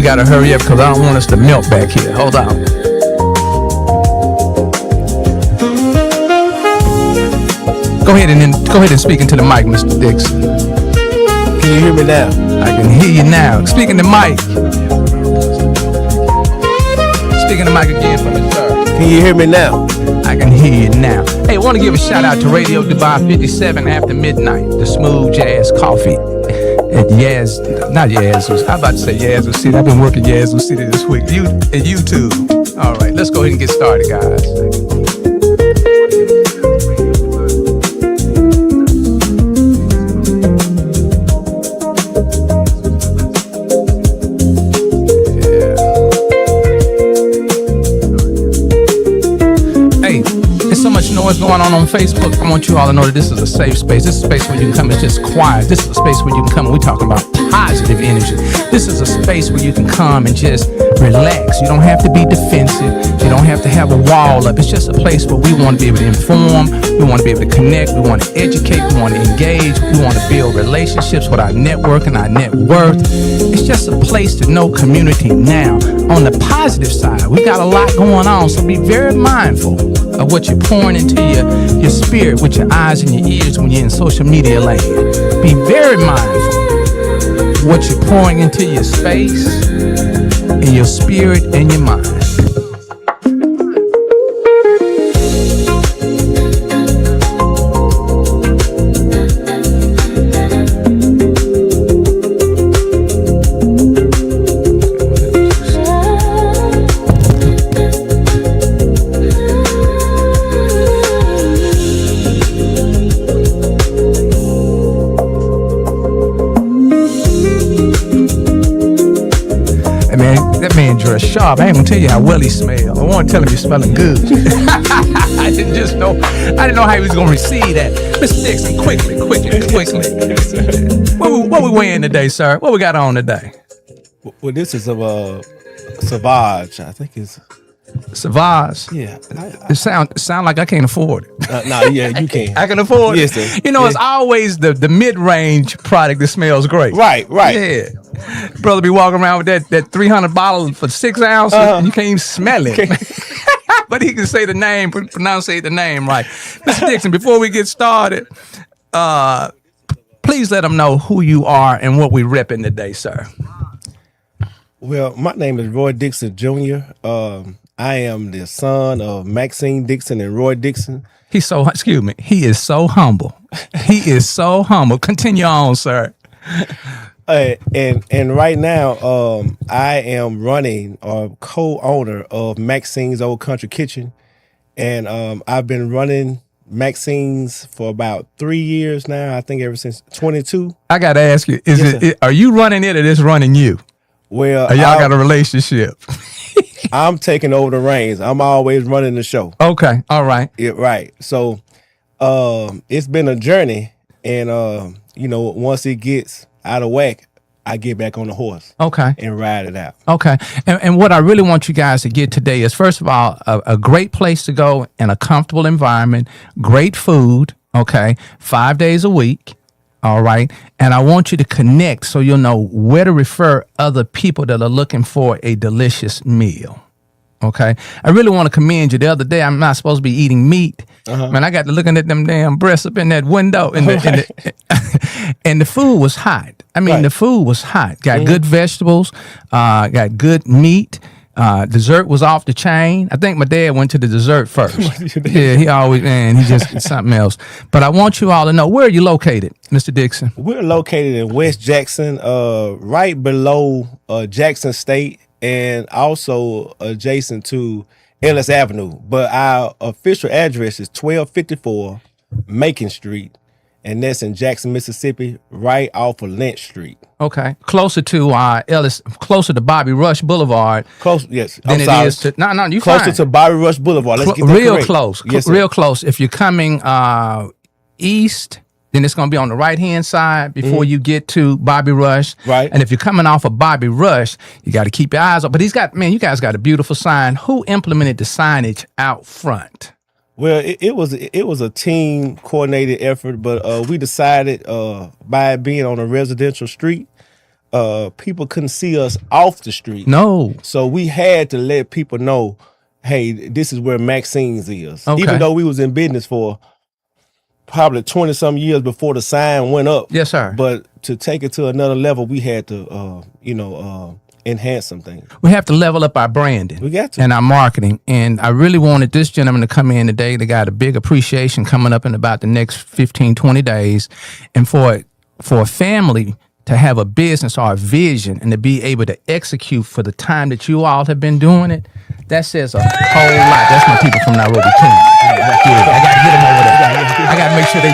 gotta hurry up because I don't want us to melt back here. Hold on. Go ahead and speak into the mic, Mr. Dixon. Can you hear me now? I can hear you now. Speaking to Mike. Speaking to Mike again for me, sir. Can you hear me now? I can hear you now. Hey, I want to give a shout out to Radio Dubai 57 after midnight, the smooth jazz coffee at not Yazoo. I'm about to say Yazoo City. I've been working Yazoo City this week. And YouTube. All right, let's go ahead and get started, guys. What's going on Facebook. I want you all to know that this is a safe space. This is a space where you can come. It's just quiet. This is a space where you can come and we're talking about positive energy. This is a space where you can come and just relax. You don't have to be defensive. You don't have to have a wall up. It's just a place where we want to be able to inform. We want to be able to connect. We want to educate. We want to engage. We want to build relationships with our network and our net worth. It's just a place to know community now. On the positive side, we got a lot going on, so be very mindful of what you're pouring into your spirit with your eyes and your ears when you're in social media land. Be very mindful of what you're pouring into your space, in your spirit, and your mind. Sharp. I ain't gonna tell you how well he smells. I want to tell him you're smelling good. I didn't know how he was gonna receive that. Mr. Dixon, quickly. What we weighing today, sir? What we got on today? Well, this is a Sauvage. I think it's Sauvage. Yeah. It sound like I can't afford it. Yeah, you can. I can afford it. Yes, sir. You know, it's always the mid-range product that smells great. Right. Yeah. Brother be walking around with that 300 bottle for 6 ounces, and you can't even smell it. But he can say the name, pronunciate the name right. Mr. Dixon, before we get started, please let them know who you are and what we repping today, sir. Well, my name is Roy Dixon Jr. I am the son of Maxine Dixon and Roy Dixon. He is so humble. He is so humble. Continue on, sir. And right now, I am running or co-owner of Maxine's Old Country Kitchen, and I've been running Maxine's for about 3 years now. I think ever since 22. I gotta ask you: are you running it or is running you? Well, or y'all got a relationship? I'm taking over the reins. I'm always running the show. Okay, all right. Yeah, right. So, it's been a journey, and once it gets out of whack, I get back on the horse. Okay. And ride it out. Okay. And what I really want you guys to get today is, first of all, a great place to go in a comfortable environment, great food, okay, 5 days a week. All right. And I want you to connect so you'll know where to refer other people that are looking for a delicious meal. Okay. I really want to commend you. The other day, I'm not supposed to be eating meat. Man, I got to looking at them damn breasts up in that window. And the food was hot. I mean, the food was hot. Got good vegetables, got good meat. Dessert was off the chain. I think my dad went to the dessert first. Yeah, he always, he just something else. But I want you all to know, where are you located, Mr. Dixon? We're located in West Jackson, right below Jackson State, and also adjacent to Ellis Avenue. But our official address is 1254 Macon Street, and that's in Jackson, Mississippi, right off of Lynch Street. Okay, closer to Ellis, closer to Bobby Rush Boulevard. Close, yes. Than it is to you closer fine. to Bobby Rush Boulevard. Let's get that real correct. Close, yes, real close. If you're coming east, then it's going to be on the right-hand side before you get to Bobby Rush. Right. And if you're coming off of Bobby Rush, you got to keep your eyes up. But you guys got a beautiful sign. Who implemented the signage out front? Well, it was a team coordinated effort, but we decided by it being on a residential street, people couldn't see us off the street. No. So we had to let people know, hey, this is where Maxine's is. Okay. Even though we was in business for probably 20-some years before the sign went up. Yes, sir. But to take it to another level, we had to, enhance some things. We have to level up our branding. We got to. And our marketing. And I really wanted this gentleman to come in today. They got a big appreciation coming up in about the next 15, 20 days. And for a family to have a business or a vision and to be able to execute for the time that you all have been doing it, that says a whole lot. That's my people from Nairobi, Kenya. Yeah, I got to get them over there. I got to make sure they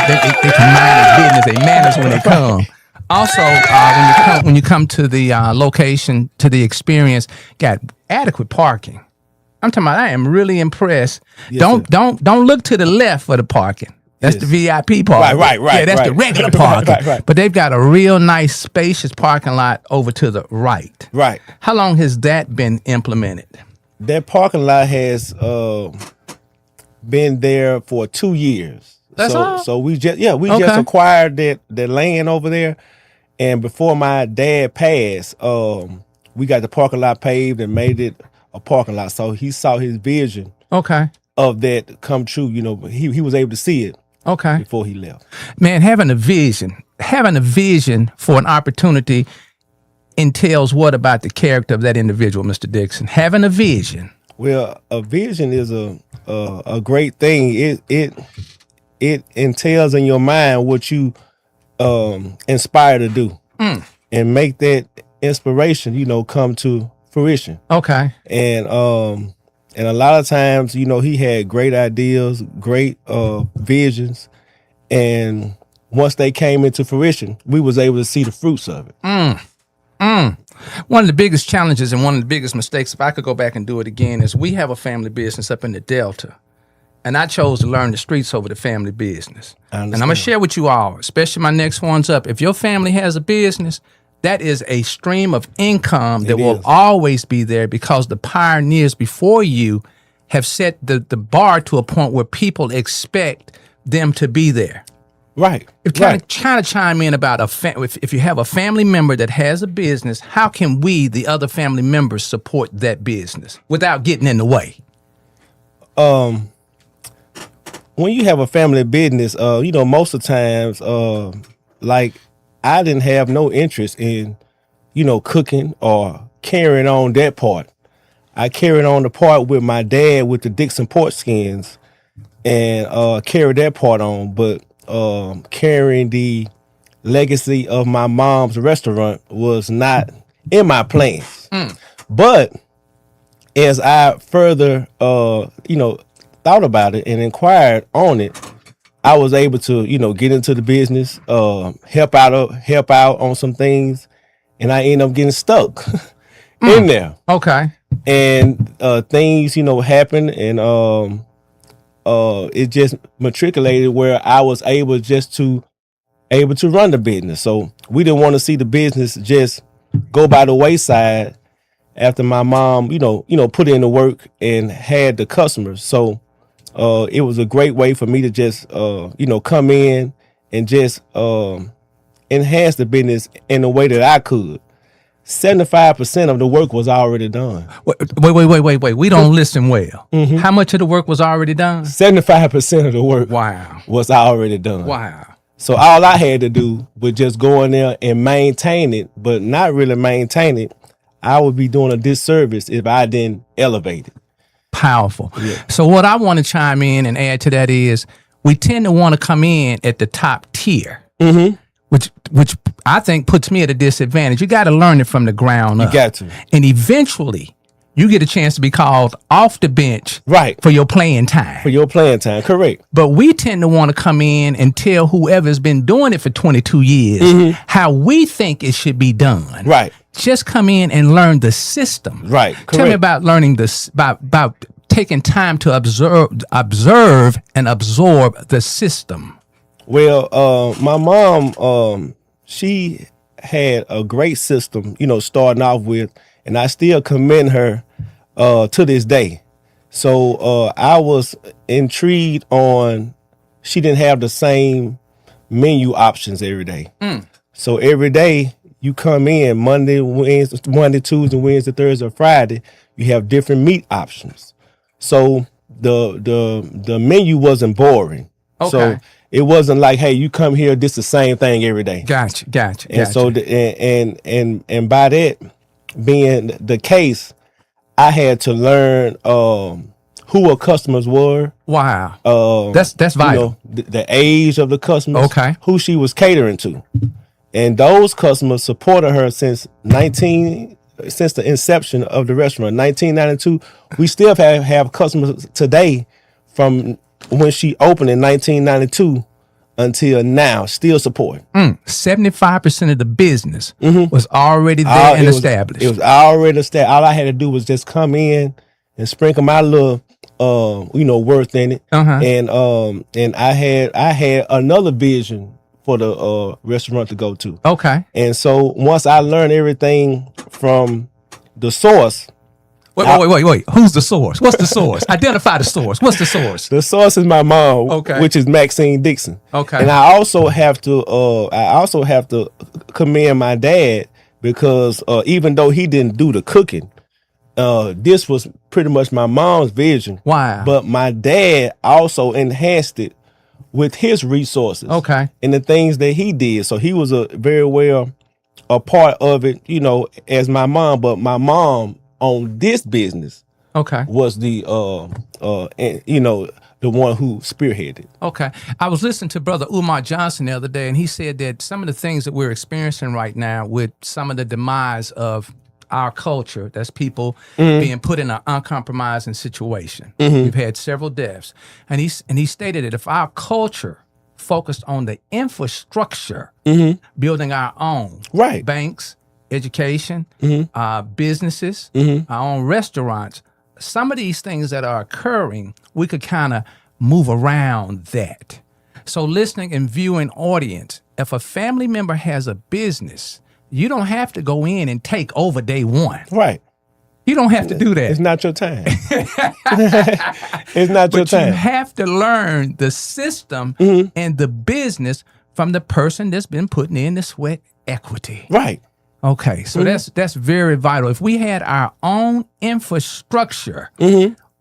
can mind their business, they manners when they come. Also, when you come to the location, to the experience, got adequate parking. I'm talking about. I am really impressed. Yes, don't look to the left for the parking. That's the VIP parking. Right. Yeah, that's the regular parking. Right. But they've got a real nice, spacious parking lot over to the right. Right. How long has that been implemented? That parking lot has been there for 2 years. That's all? So we just acquired that land over there, and before my dad passed, we got the parking lot paved and made it a parking lot. So he saw his vision of that come true. You know, he was able to see it before he left. Man, having a vision for an opportunity entails what about the character of that individual, Mr. Dixon? Having a vision. Well, a vision is a great thing. It entails in your mind what you inspire to do, and make that inspiration, come to fruition. Okay. And a lot of times, he had great ideas, great visions, and once they came into fruition, we was able to see the fruits of it. One of the biggest challenges and one of the biggest mistakes, if I could go back and do it again, is we have a family business up in the Delta. And I chose to learn the streets over the family business. And I'm going to share with you all, especially my next one's up. If your family has a business, that is a stream of income that will always be there because the pioneers before you have set the bar to a point where people expect them to be there. Right. Trying to chime in about if you have a family member that has a business, how can we, the other family members, support that business without getting in the way? When you have a family business, most of the times, like I didn't have no interest in, cooking or carrying on that part. I carried on the part with my dad with the DIXON pork skins and carried that part on, but carrying the legacy of my mom's restaurant was not in my plans. But as I further, thought about it and inquired on it, I was able to, get into the business, help out on some things, and I ended up getting stuck in there. Okay. And things, happened, and it just matriculated where I was able to run the business. So we didn't want to see the business just go by the wayside after my mom, put in the work and had the customers. So it was a great way for me to just, come in and just enhance the business in the way that I could. 75% of the work was already done. Wait. We don't listen well. How much of the work was already done? 75% of the work was already done. Wow. So all I had to do was just go in there and maintain it, but not really maintain it. I would be doing a disservice if I didn't elevate it. Powerful. Yeah. So what I want to chime in and add to that is we tend to want to come in at the top tier, which I think puts me at a disadvantage. You got to learn it from the ground up. You got to. And eventually you get a chance to be called off the bench for your playing time. For your playing time, correct. But we tend to want to come in and tell whoever's been doing it for 22 years how we think it should be done. Right. Just come in and learn the system. Right. Correct. Tell me about learning this, about taking time to observe and absorb the system. Well, my mom, she had a great system, starting off with, and I still commend her to this day. So I was intrigued on, she didn't have the same menu options every day. So every day you come in Monday, Tuesday, Wednesday, Thursday, or Friday, you have different meat options. So the menu wasn't boring. Okay. So it wasn't like, hey, you come here, this the same thing every day. Gotcha. And so and by that being the case, I had to learn who our customers were. Wow. That's vital. The age of the customers. Okay. Who she was catering to. And those customers supported her since the inception of the restaurant, 1992. We still have customers today from when she opened in 1992 until now, still supporting. 75% of the business was already there and established. It was already established. All I had to do was just come in and sprinkle my little worth in it. And I had another vision for the restaurant to go to. Okay. And so once I learned everything from the source. Wait. Who's the source? What's the source? Identify the source. What's the source? The source is my mom, which is Maxine DIXON. Okay. And I also have to commend my dad because even though he didn't do the cooking, this was pretty much my mom's vision. Wow. But my dad also enhanced it with his resources. Okay. And the things that he did. So he was very well a part of it, as my mom. But my mom on this business was the the one who spearheaded. Okay. I was listening to Brother Umar Johnson the other day, and he said that some of the things that we're experiencing right now with some of the demise of our culture, that's people being put in an uncompromising situation. We've had several deaths. And he stated that if our culture focused on the infrastructure, building our own banks, education, businesses, our own restaurants, some of these things that are occurring, we could kind of move around that. So listening and viewing audience, if a family member has a business, you don't have to go in and take over day one. Right. You don't have to do that. It's not your time. It's not your time. But you have to learn the system and the business from the person that's been putting in the sweat equity. Right. Okay, so that's very vital. If we had our own infrastructure,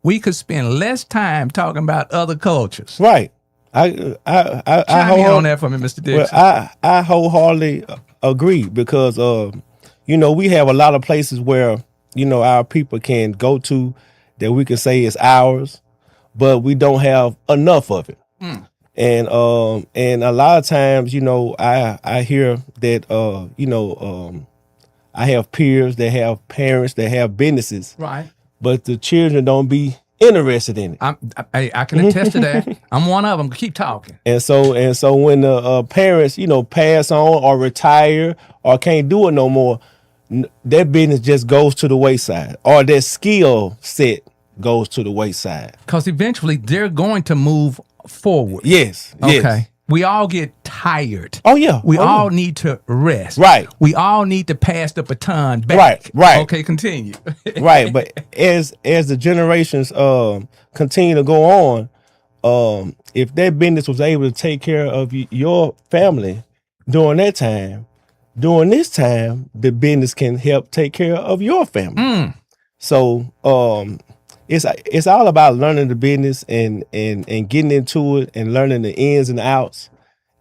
we could spend less time talking about other cultures. Right. I Chime in on that for me, Mr. Dixon. Well, I wholeheartedly agree because we have a lot of places where our people can go to that we can say is ours, but we don't have enough of it. And a lot of times, I hear that I have peers that have parents that have businesses, right? But the children don't be interested in it. I can attest to that. I'm one of them. Keep talking. And so when the parents, pass on or retire or can't do it no more, their business just goes to the wayside, or their skill set goes to the wayside. Because eventually they're going to move forward. Yes. Okay. We all get tired. Oh yeah. We all need to rest. Right. We all need to pass the baton back. Right. Okay, continue. Right. But as the generations continue to go on, if that business was able to take care of your family during that time, during this time, the business can help take care of your family. So it's all about learning the business and getting into it and learning the ins and outs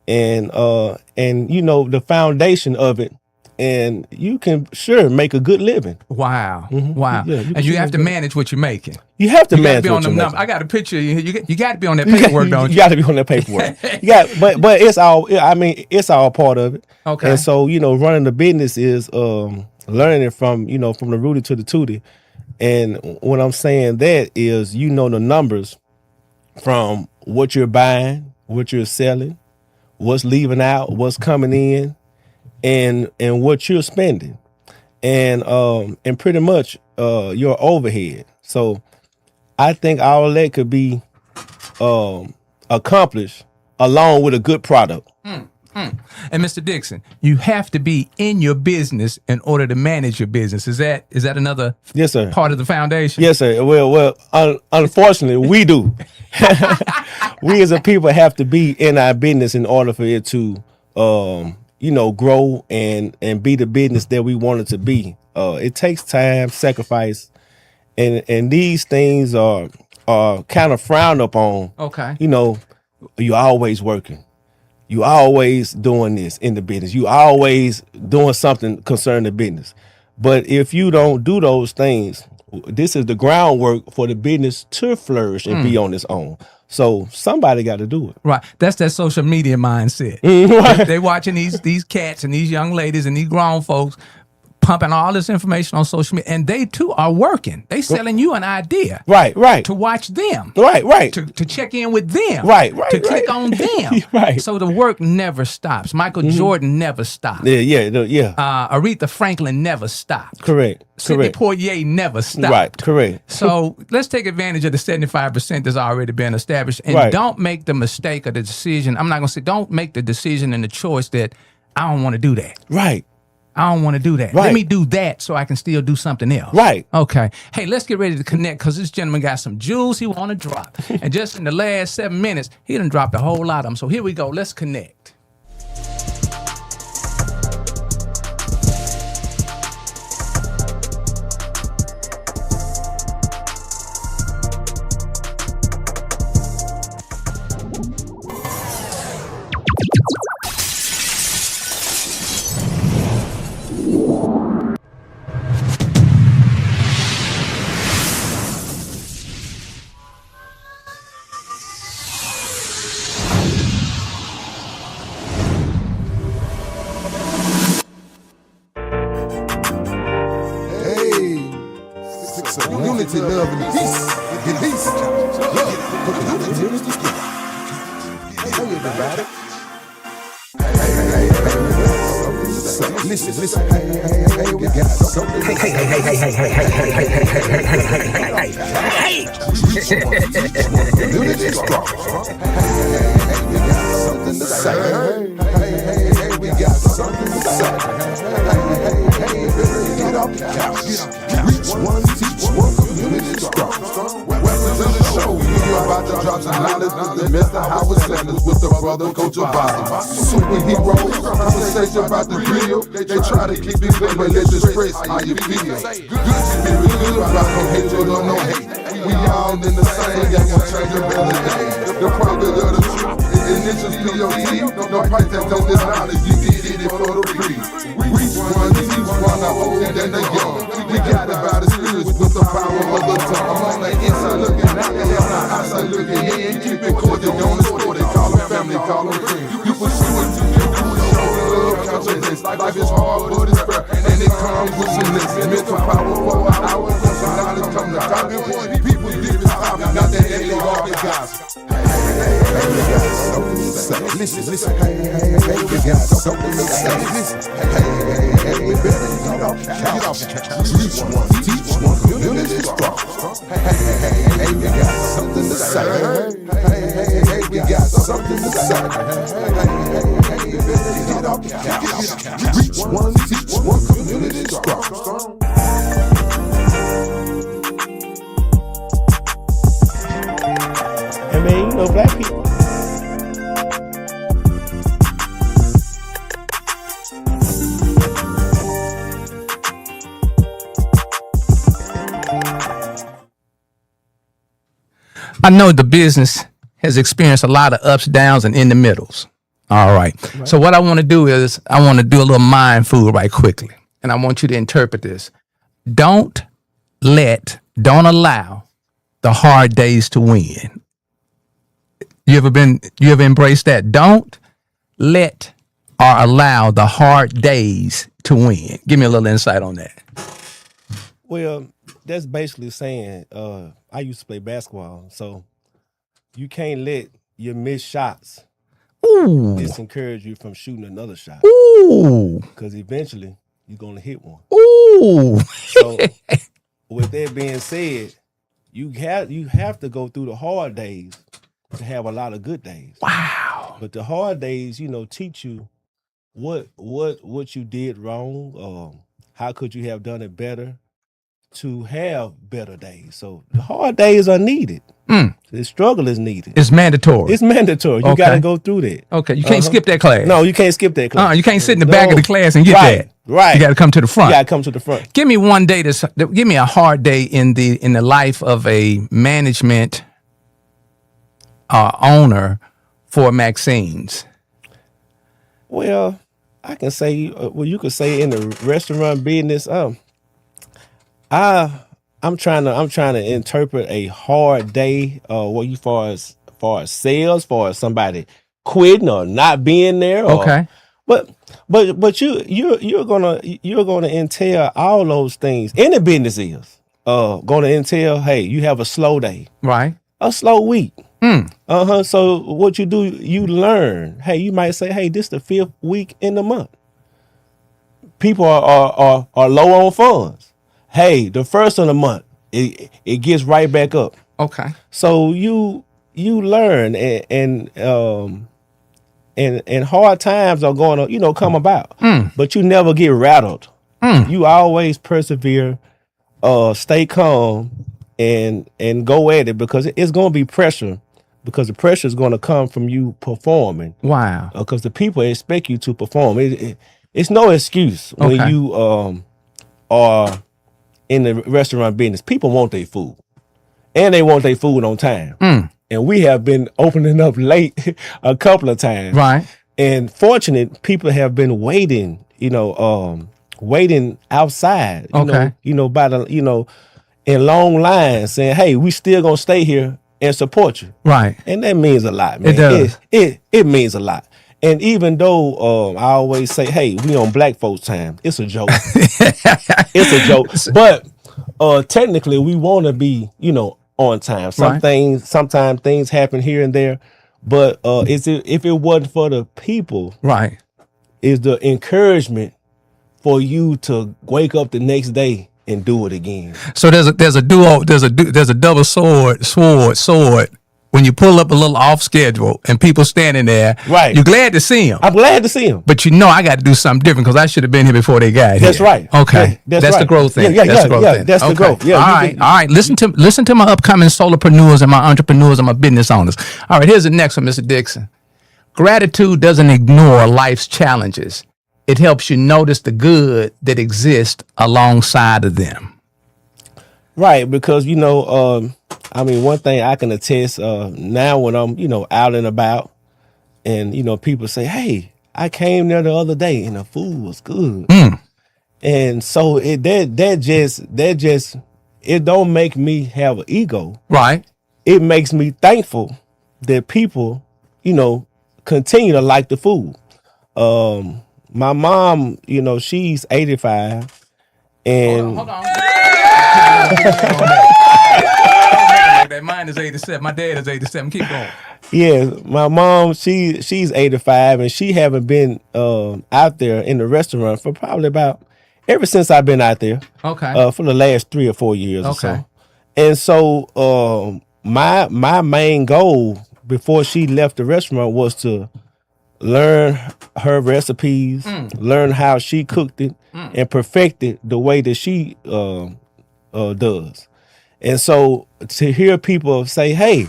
and the foundation of it, and you can make a good living. Wow. Wow. Yeah, and you have to manage what you're making. You have to manage what you're making. I got a picture. You got to be on that paperwork, don't you? You got to be on that paperwork. But it's all. It's all part of it. Okay. And so running the business is learning it from the rooty to the tooty. And what I'm saying that is, the numbers from what you're buying, what you're selling, what's leaving out, what's coming in, and what you're spending, and pretty much your overhead. So I think all that could be accomplished along with a good product. And Mr. Dixon, you have to be in your business in order to manage your business. Is that another yes, sir. Part of the foundation? Yes, sir. Well, unfortunately, we do. We as a people have to be in our business in order for it to grow and be the business that we want it to be. It takes time, sacrifice, and these things are kind of frowned upon. Okay. You're always working. You always doing this in the business. You always doing something concerning the business. But if you don't do those things, this is the groundwork for the business to flourish and be on its own. So somebody got to do it. Right. That's that social media mindset. Right. They watching these cats and these young ladies and these grown folks pumping all this information on social media, and they too are working. They selling you an idea. Right. To watch them. Right. To check in with them. Right. To click on them. Right. So the work never stops. Michael Jordan never stopped. Yeah. Aretha Franklin never stopped. Correct. Sidney Poitier never stopped. Right. Correct. So let's take advantage of the 75% that's already been established, and don't make the mistake of the decision. I'm not going to say don't make the decision and the choice that I don't want to do that. Right. I don't want to do that. Right. Let me do that so I can still do something else. Right. Okay. Hey, let's get ready to connect because this gentleman got some jewels he want to drop. And just in the last 7 minutes, he done dropped a whole lot of them. So here we go. Let's connect. Unity, love, and peace. Peace. Love. Community. Hey, everybody. Listen. Hey, we got something. Hey. Unity is strong. Hey, we got something to say. Hey, we got something to say. Hey, get off the couch. Reach one, teach one, community strong. Welcome to the show. You're about to drop some knowledge with the Mr. Howard Sanders with the brother Coach Obama. Superheroes, conversation about the real. They try to keep it clean, but let's express how you feel. Good to be real, about no hatred or no hate. We all in the same gang, won't change a better day. The product of the truth, initials POT. No price tag on this knowledge, you did it for the free. Reach one, teach one, I hope that they young. We got it by the spirits with the power of the tongue. I'm on the inside looking out, and on the outside looking in. Keep it cordial, on the sport, they call them family, call them friends. You pursue it to you, show love, consciousness. Life is hard, but it's fair, and it comes with some lessons. Mental power for an hour, once the knowledge come to copy. People live in power, not that daily garbage gossip. Listen. Hey, we got something to say. Listen. Hey, we better get off the couch. Reach one, teach one, community strong. Hey, we got something to say. Hey, we got something to say. Hey, we better get off the couch. Reach one, teach one, community strong. I mean, black people. I know the business has experienced a lot of ups, downs, and in the middles. All right. So what I want to do is I want to do a little mind food right quickly. And I want you to interpret this. Don't allow the hard days to win. You ever embraced that? Don't let or allow the hard days to win. Give me a little insight on that. Well, that's basically saying, I used to play basketball, so you can't let your missed shots disencourage you from shooting another shot. Ooh. Because eventually you're going to hit one. Ooh. So with that being said, you have to go through the hard days to have a lot of good days. Wow. But the hard days, teach you what you did wrong. How could you have done it better? to have better days. So the hard days are needed. The struggle is needed. It's mandatory. It's mandatory. You got to go through that. Okay, you can't skip that class. No, you can't skip that class. You can't sit in the back of the class and get that. Right. You got to come to the front. You got to come to the front. Give me one day give me a hard day in the life of a management owner for Maxine's. Well, I can say, you could say in the restaurant business, I'm trying to interpret a hard day, far as sales, far as somebody quitting or not being there. Okay. But you're gonna entail all those things. Any business is gonna entail, hey, you have a slow day. Right. A slow week. So what you do, you learn. Hey, you might say, hey, this is the 5th week in the month. People are low on funds. Hey, the first of the month, it gets right back up. Okay. So you learn, and hard times are going to come about. But you never get rattled. You always persevere, stay calm, and go at it, because it's going to be pressure. Because the pressure is going to come from you performing. Wow. Because the people expect you to perform. It's no excuse when you are in the restaurant business. People want their food, and they want their food on time. And we have been opening up late a couple of times. Right. And fortunate people have been waiting, waiting outside, by the, in long lines, saying, hey, we still gonna stay here and support you. Right. And that means a lot, man. It does. It means a lot. And even though I always say, hey, we on black folks' time, it's a joke. It's a joke. But technically we want to be, on time. Sometimes things happen here and there. But if it wasn't for the people, right, is the encouragement for you to wake up the next day and do it again. So there's a double sword when you pull up a little off schedule and people standing there. Right. You're glad to see them. I'm glad to see them. But I got to do something different because I should have been here before they got here. That's right. Okay. Yeah, that's right. the growth thing. That's the growth. Yeah. All right. Listen to my upcoming solopreneurs and my entrepreneurs and my business owners. All right. Here's the next one, Mr. Dixon. Gratitude doesn't ignore life's challenges. It helps you notice the good that exists alongside of them. Right, because one thing I can attest now when I'm out and about, and people say, hey, I came there the other day and the food was good. And so that just it don't make me have an ego. Right. It makes me thankful that people continue to like the food. My mom, she's 85, and hold on. Mine is 87. My dad is 87. Keep going. Yeah, my mom, she's 85, and she haven't been out there in the restaurant for probably ever since I've been out there. Okay. For the last 3 or 4 years or Okay. so. And so my main goal before she left the restaurant was to learn her recipes, learn how she cooked it, and perfect it the way that she does. And so to hear people say, hey,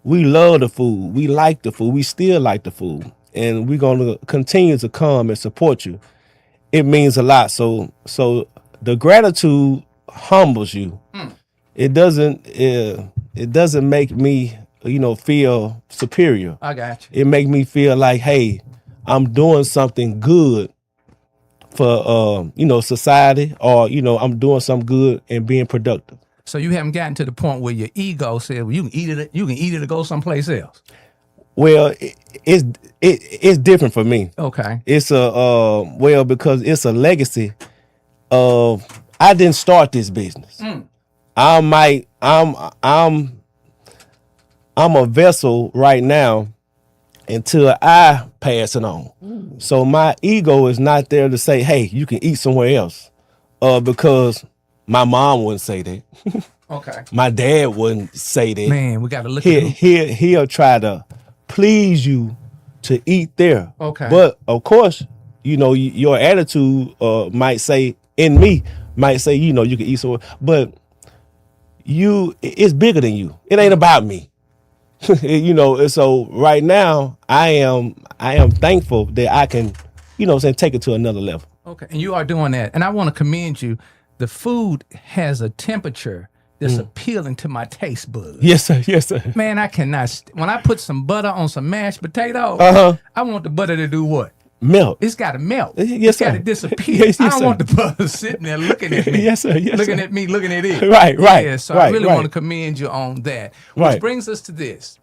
we love the food, we like the food, we still like the food, and we're going to continue to come and support you, it means a lot. So the gratitude humbles you. It doesn't make me feel superior. I got you. It make me feel like, hey, I'm doing something good for society, or I'm doing something good and being productive. So you haven't gotten to the point where your ego said, well, you can eat it or go someplace else. Well, it's different for me. Okay. It's because it's a legacy of, I didn't start this business. I'm a vessel right now until I pass it on. So my ego is not there to say, hey, you can eat somewhere else. Because my mom wouldn't say that. Okay. My dad wouldn't say that. Man, we got to look at He'll try to please you to eat there. Okay. But of course, your attitude might say, in me, might say, you can eat so, but it's bigger than you. It ain't about me. And so right now I am thankful that I can, take it to another level. Okay, and you are doing that, and I want to commend you. The food has a temperature that's appealing to my taste buds. Yes, sir. Yes, sir. Man, I cannot. When I put some butter on some mashed potatoes, I want the butter to do what? Melt. It's got to melt. Yes, it's got to disappear. Yes, I don't sir. want the butter sitting there looking at me. Yes, sir. Yes, looking sir. at me, looking at it. Right. Yeah, so I really right. want to commend you on that. Which Right. brings us to this.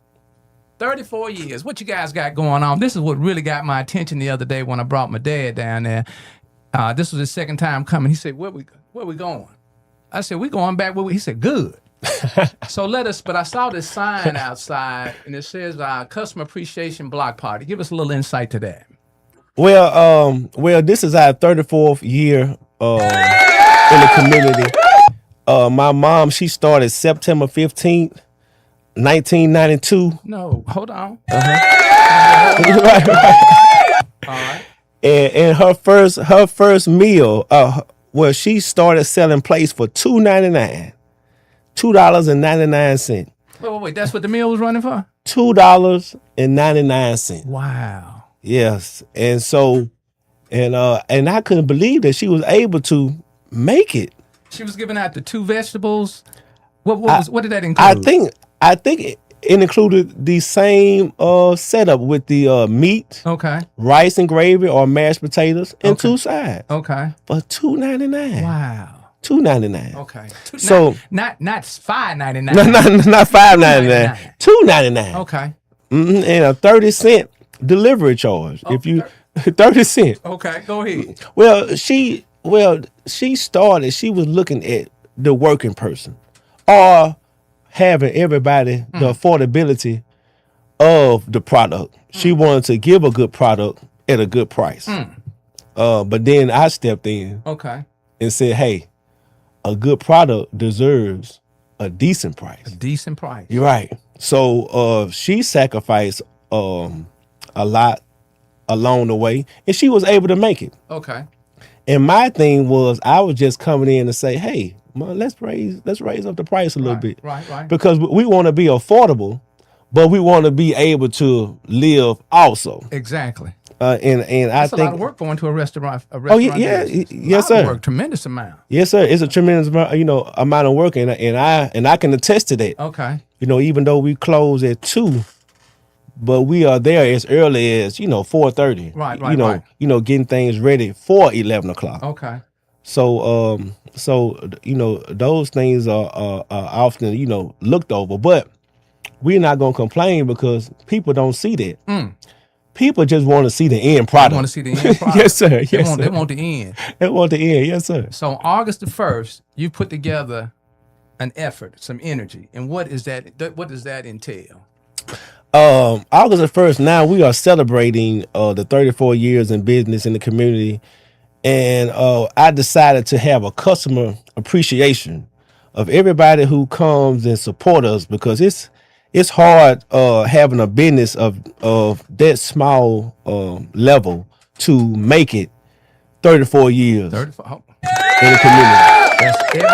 34 years. What you guys got going on? This is what really got my attention the other day when I brought my dad down there. This was his second time coming. He said, where we going? I said, we going back. He said, good. So but I saw this sign outside, and it says Customer Appreciation Block Party. Give us a little insight to that. Well, this is our 34th year in the community. My mom, she started September 15th, 1992. No, hold on. Right. All right. And her first meal, she started selling plates for $2.99. $2.99. Wait. That's what the meal was running for? $2.99. Wow. Yes. And so, and I couldn't believe that she was able to make it. She was giving out the 2 vegetables. What did that include? I think it included the same setup with the meat, Okay. rice and gravy or mashed potatoes, and Okay. 2 sides Okay. for $2.99. Wow. $2.99. Okay. So not $5.99. not $5.99. $2.99. Okay. And a 30-cent delivery charge. If you 30 cents. Okay. Go ahead. Well, she started. She was looking at the working person, or having everybody the affordability of the product. She wanted to give a good product at a good price. But then I stepped in Okay. and said, "Hey, a good product deserves a decent price." Decent price. You're right. So she sacrificed a lot along the way, and she was able to make it. Okay. And my thing was, I was just coming in to say, "Hey, man, let's raise up the price a little bit, Right. because we want to be affordable, but we want to be able to live also." Exactly. And That's I a lot think, of work going to a restaurant. oh yeah, yes sir, Work, tremendous amount. yes sir. It's a tremendous amount of work, and I can attest to that. Okay. Even though we close at 2. But we are there as early as 4:30. Right. Getting things ready for 11 o'clock. Okay. So those things are often looked over. But we're not gonna complain because people don't see that. People just want to see the end product. I want to see the end product. Yes sir. They Yes want sir. the end. They want the end. Yes sir. So on August the 1st, you put together an effort, some energy, and what is that? What does that entail? August the 1st. Now we are celebrating the 34 years in business in the community, and I decided to have a customer appreciation of everybody who comes and support us, because it's hard having a business of that small level to make it 34 years 34. in the community. That's every day.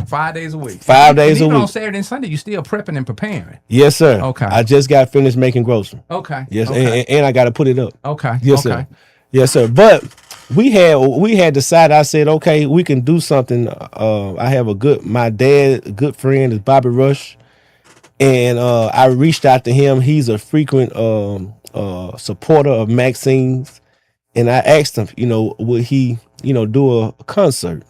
5 days a week. 5 days a Even week. on Saturday and Sunday, you still prepping and preparing. Yes, sir. Okay. I just got finished making grocery. Okay. Yes, Okay. and I got to put it up. Okay. Yes, Okay. sir. Yes, sir. But we had decided. I said, okay, we can do something. I have my good friend is Bobby Rush, and I reached out to him. He's a frequent supporter of MAXINE'S, and I asked him, would he, do a concert,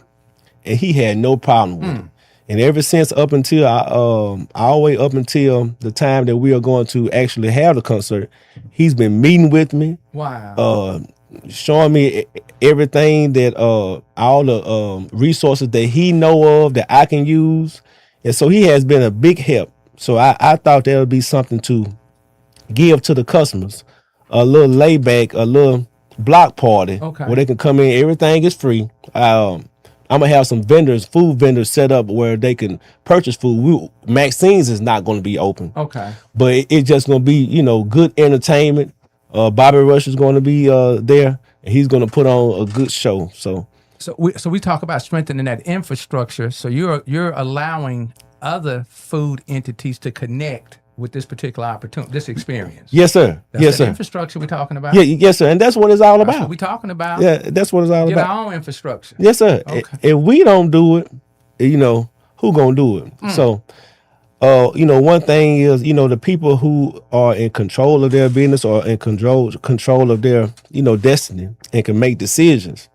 and he had no problem with it. And ever since, up until all the way up until the time that we are going to actually have the concert, he's been meeting with me. Wow. Showing me everything that all the resources that he know of that I can use, and so he has been a big help. So I thought that would be something to give to the customers, a little layback, a little block party, Okay. where they can come in. Everything is free. I'm gonna have some food vendors set up where they can purchase food. MAXINE'S is not going to be open, Okay. but it's just going to be good entertainment. Bobby Rush is going to be there. and he's going to put on a good show. So we talk about strengthening that infrastructure. So you're allowing other food entities to connect with this particular opportunity, this experience. Yes, sir. That's Yes, the sir. infrastructure we're talking about. Yeah, yes, sir. And that's what it's all That's about. what we're talking about. Yeah, that's what it's all Get about. our own infrastructure. Yes, sir. Okay. If we don't do it, who gonna do it? So, one thing is, the people who are in control of their business or in control of their, destiny and can make decisions.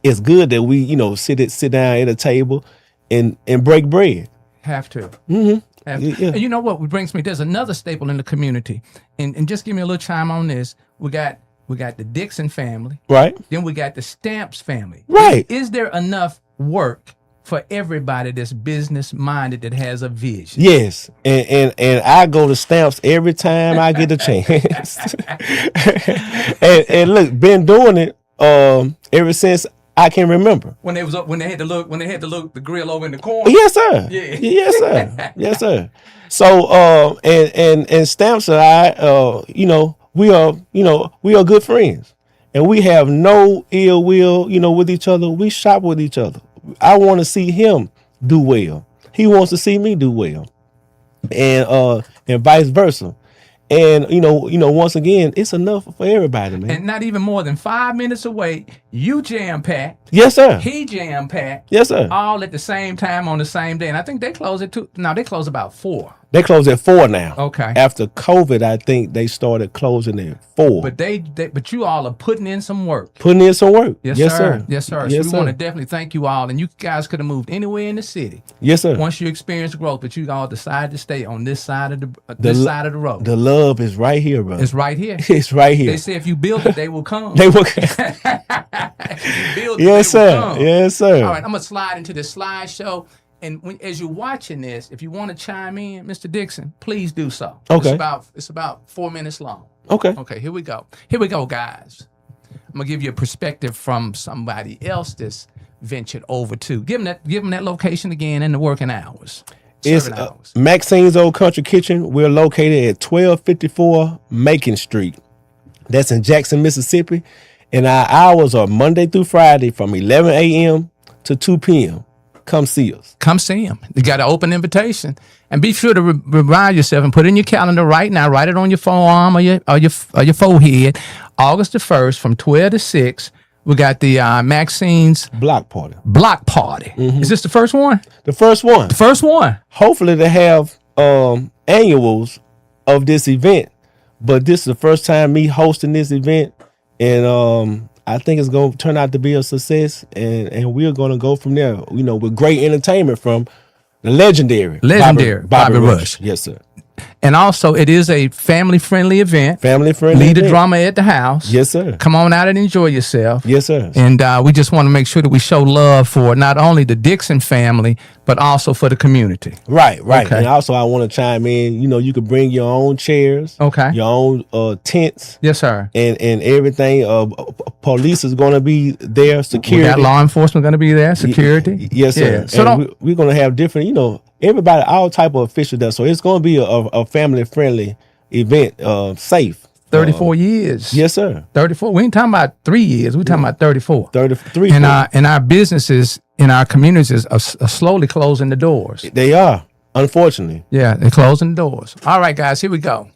It's good that we, sit down at a table and break bread. Have to. Yeah. And you know what brings me? There's another staple in the community, and just give me a little chime on this. We got the DIXON family, Right. then we got the Stamps family. Right. Is there enough work for everybody that's business minded that has a vision? Yes, and I go to Stamps every time I get a chance. and look, been doing it ever since I can remember. When they had to look the grill over in the corner. Yes, sir. Yeah. Yes, sir. Yes, sir. So and Stamps and I, we are good friends, and we have no ill will, with each other. We shop with each other. I want to see him do well. He wants to see me do well, and vice versa. And once again, it's enough for everybody, man. And not even more than 5 minutes away, you jam packed. Yes, sir. He jam packed. Yes, sir. All at the same time on the same day. And I think they close at 2. No, they close about 4. They close at 4 now. Okay. After COVID, I think they started closing at 4. But you all are putting in some work. Putting in some work. Yes, Yes, sir. sir. Yes, sir. Yes, So we sir. want to definitely thank you all. And you guys could have moved anywhere in the city Yes, sir. once you experienced growth, but you all decided to stay on this side of the side of the road. The love is right here, bro. It's right here. It's right here. They say if you build it, they will come. They will. If you build it, Yes, they will sir. come. Yes, sir. All right, I'm gonna slide into the slideshow, and as you're watching this, if you want to chime in, Mr. Dixon, please do so. Okay. It's about 4 minutes long. Okay. Okay, here we go. Here we go, guys. I'm gonna give you a perspective from somebody else that's ventured over to. Give them that location again and the working hours. It's Serving hours. Maxine's Old Country Kitchen. We're located at 1254 Macon Street. That's in Jackson, Mississippi. And our hours are Monday through Friday from 11 a.m. to 2 p.m. Come see us. Come see him. You got an open invitation, and be sure to remind yourself and put it in your calendar right now. Write it on your forearm or your forehead. August the 1st from 12 to 6. We got the Maxine's Block party. block party. Is this the first one? The first one. The first one. Hopefully they have annuals of this event, but this is the first time me hosting this event, and I think it's going to turn out to be a success, and we're going to go from there, with great entertainment from the legendary Bobby Rush. Yes, sir. And also, it is a family-friendly event. Family friendly. Leave the event. drama at the house. Yes, sir. Come on out and enjoy yourself. Yes, sir. And we just want to make sure that we show love for not only the Dixon family, but also for the community. Right. Okay. And also, I want to chime in. You can bring your own chairs. Okay. Your own tents. Yes, sir. And everything. Police is going to be there. We Security. got law enforcement going to be there. Security. Yes, sir. Yeah. So And we're going to have different, everybody, all type of officials there. So it's going to be a family-friendly event, safe. 34 years. Yes, sir. 34. We ain't talking about 3 years. We talking about 34. 33. And our businesses in our communities are slowly closing the doors. They are, unfortunately. Yeah, they're closing the doors. All right, guys, here we go.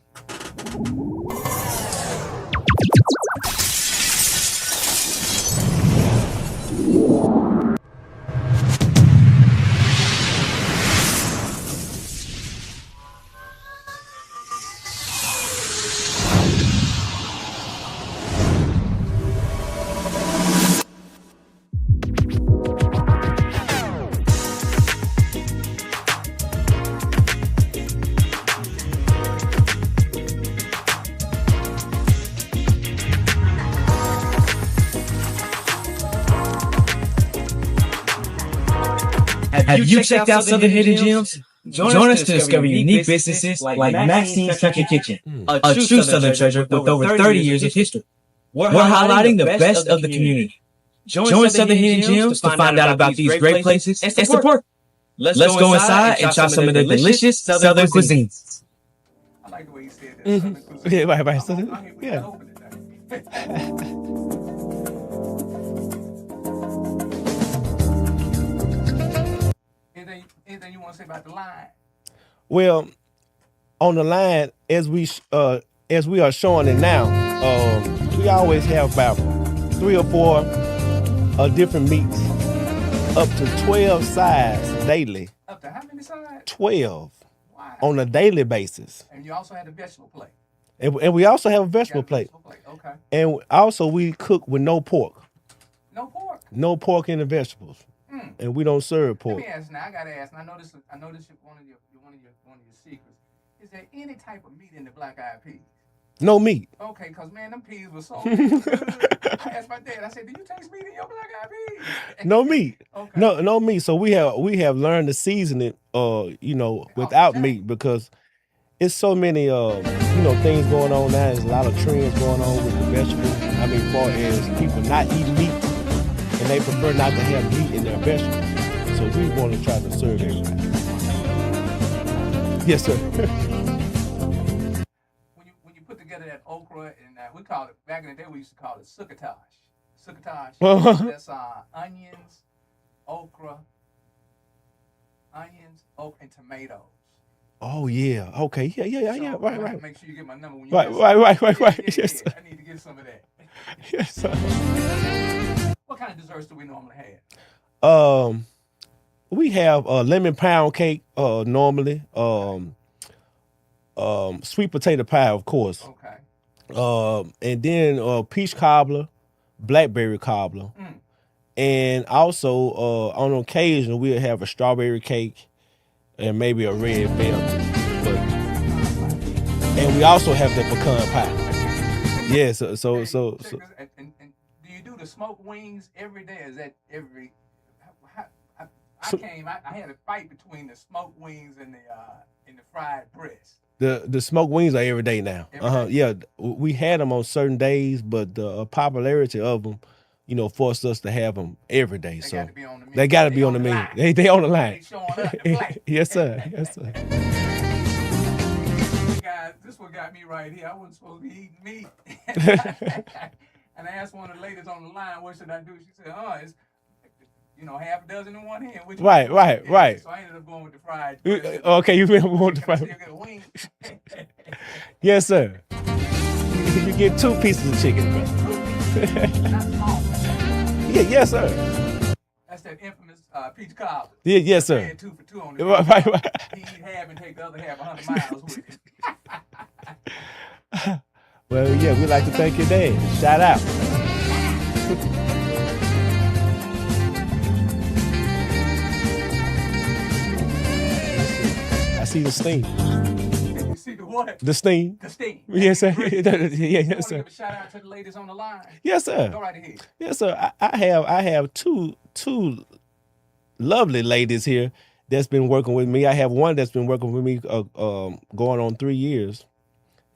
Have you checked out Southern Hidden Gems? Join us to discover unique businesses like Maxine's Country Kitchen, a true Southern treasure with over 30 years of history. We're highlighting the best of the community. Join Southern Hidden Gems to find out about these great places and support. Let's go inside and try some of the delicious Southern cuisines. I like the way you said that. Yeah, right. So, yeah. Anything you want to say about the line? Well, on the line, as we are showing it now, we always have about 3 or 4 different meats, up to 12 sides daily. Up to how many sides? 12 Wow. on a daily basis. And you also had a vegetable plate. And we also have a vegetable plate. Okay. And also we cook with no pork. No pork. No pork in the vegetables. And we don't serve pork. Let me ask now. I gotta ask. And I know this is one of your secrets. Is there any type of meat in the black eyed peas? No meat. Okay, cause man, them peas were so good. I asked my dad. I said, "Do you taste meat in your black eyed peas?" No meat. Okay. No meat. So we have learned to season it, without meat, because it's so many things going on now. There's a lot of trends going on with the vegetables. I mean, far as people not eating meat, and they prefer not to have meat in their vegetables. So we want to try to serve everybody. Yes, sir. when you put together that okra and we call it back in the day we used to call it succotash. Succotash. That's onions, okra, and tomatoes. Oh yeah. Okay. Yeah. Right. Make sure you get my number when you Right. Yes, sir. I need to get some of that. Yes, sir. What kind of desserts do we normally have? We have lemon pound cake normally. Sweet potato pie, of course. Okay. And then peach cobbler, blackberry cobbler, and also on occasion we'll have a strawberry cake and maybe a red velvet. And we also have the pecan pie. Yeah. So. And do you do the smoked wings every day? Is that every? I had a fight between the smoked wings and the fried breast. The smoked wings are every day now. Yeah, we had them on certain days, but the popularity of them, forced us to have them every day. So they got to be on the menu. They on the line. They showing up to play. Yes, sir. Guys, this one got me right here. I wasn't supposed to be eating meat. And I asked one of the ladies on the line, what should I do? She said, it's half a dozen in one hand. Right. So I ended up going with the fried. Okay, you went with the fried. Still get a wing. Yes, sir. You get 2 pieces of chicken, bro. Not small. Yeah, yes, sir. That's that infamous peach cobbler. Yeah, yes, sir. 2 for 2 on the Right. He eat half and take the other half 100 miles with him. Well, yeah, we'd like to thank your dad. Shout out. I see the steam. You see the what? The steam. The steam. Yes, sir. You Yes, want to sir. give a shout out to the ladies on the line? Yes, sir. Go right ahead. Yes, sir. I have two lovely ladies here that's been working with me. I have one that's been working with me going on 3 years,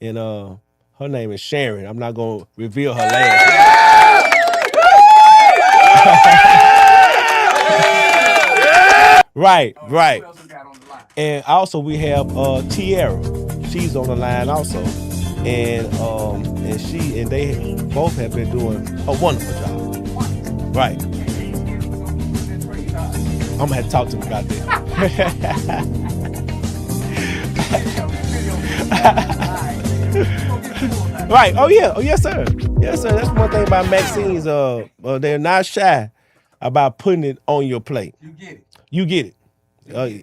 and her name is Sharon. I'm not gonna reveal her last name. Right. Who else we got on the line? And also we have Tiara. She's on the line also, and they both have been doing a wonderful job. Right. I'm gonna have to talk to them about that. Right. Oh yeah. Oh yes, sir. Yes, sir. That's one thing about Maxine's. They're not shy about putting it on your plate. You get it.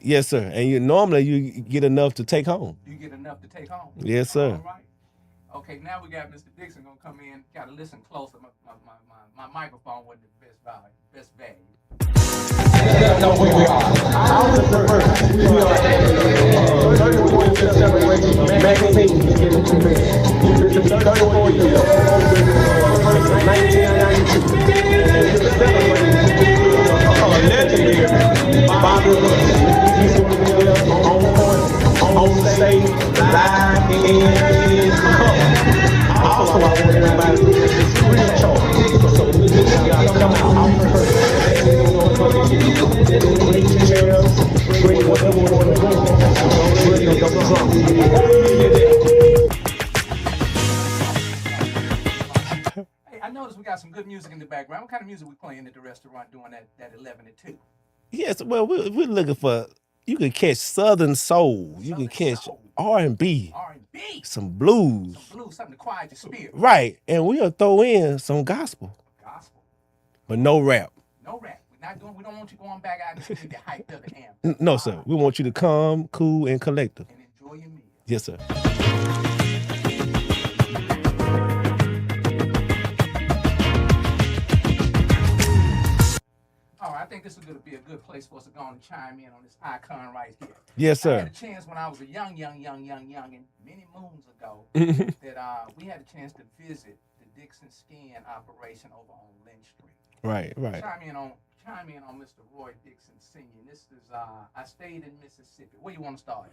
Yes, sir. And normally you get enough to take home. You get enough to take home. Yes, sir. All right. Okay, now we got Mr. Dixon gonna come in. Gotta listen closer. My microphone wasn't the best value. Know who we are. Our first, we are 34 celebration magazine. 34 years old, 1992. Legendary Bobby he's on the stage, live in color. Also, I want everybody to do this real talk. So we gotta come out. Bring chairs, bring whatever you want to go. Bring the drum. Hey, I noticed we got some good music in the background. What kind of music we playing at the restaurant doing that 11 to 2? Yes, well, we're looking for you can catch Southern soul, you can catch R&B, R&B, some blues, something to quiet your spirit. right? And we'll throw in some gospel, but no rap. No rap. We don't want you going back out and get hyped up and amped. No, sir. We want you to come, cool, and collective. And enjoy your meal. Yes, sir. All right, I think this is going to be a good place for us to go and chime in on this icon right here. Yes, sir. I had a chance when I was a young, and many moons ago, that we had a chance to visit the DIXON skin operation over on Lynch Street. Right. Chime in on Mr. Roy Dixon Sr. This is I stayed in Mississippi. Where you want to start?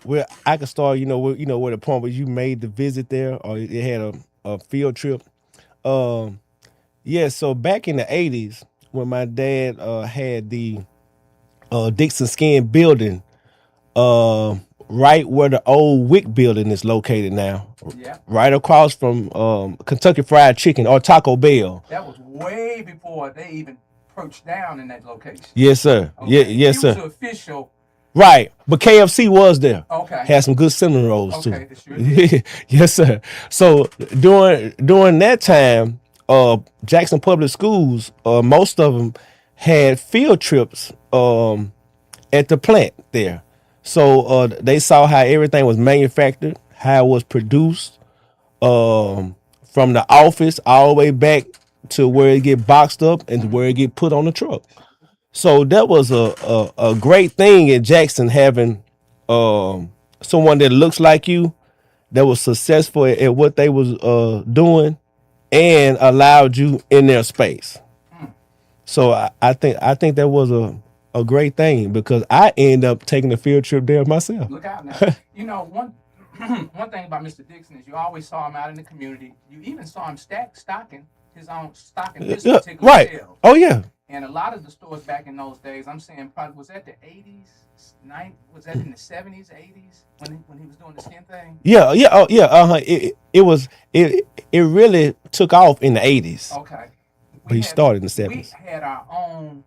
Well, I can start. Where the point where you made the visit there, or it had a field trip. Yeah. So back in the 80s, when my dad had the Dixon Skin building, right where the old Wick building is located now. Yeah. Right across from Kentucky Fried Chicken or Taco Bell. That was way before they even approached down in that location. Yes, sir. Okay. Yeah, yes, sir. Was official. Right, but KFC was there. Okay. Had some good cinnamon rolls Okay, too. sure did. Yes, sir. So during that time, Jackson Public Schools, most of them had field trips at the plant there. So they saw how everything was manufactured, how it was produced, from the office all the way back to where it get boxed up and where it get put on the truck. So that was a great thing in Jackson, having someone that looks like you, that was successful at what they was doing, and allowed you in their space. So I think that was a great thing, because I end up taking a field trip there myself. Look out now. One thing about Mr. Dixon is you always saw him out in the community. You even saw him stocking his particular right. shelves. Oh yeah. And a lot of the stores back in those days, I'm saying, probably was that the 80s, was that in the 70s, 80s when he was doing the skin thing? Yeah. It really took off in the 80s. Okay. But he started in the 70s. We had our own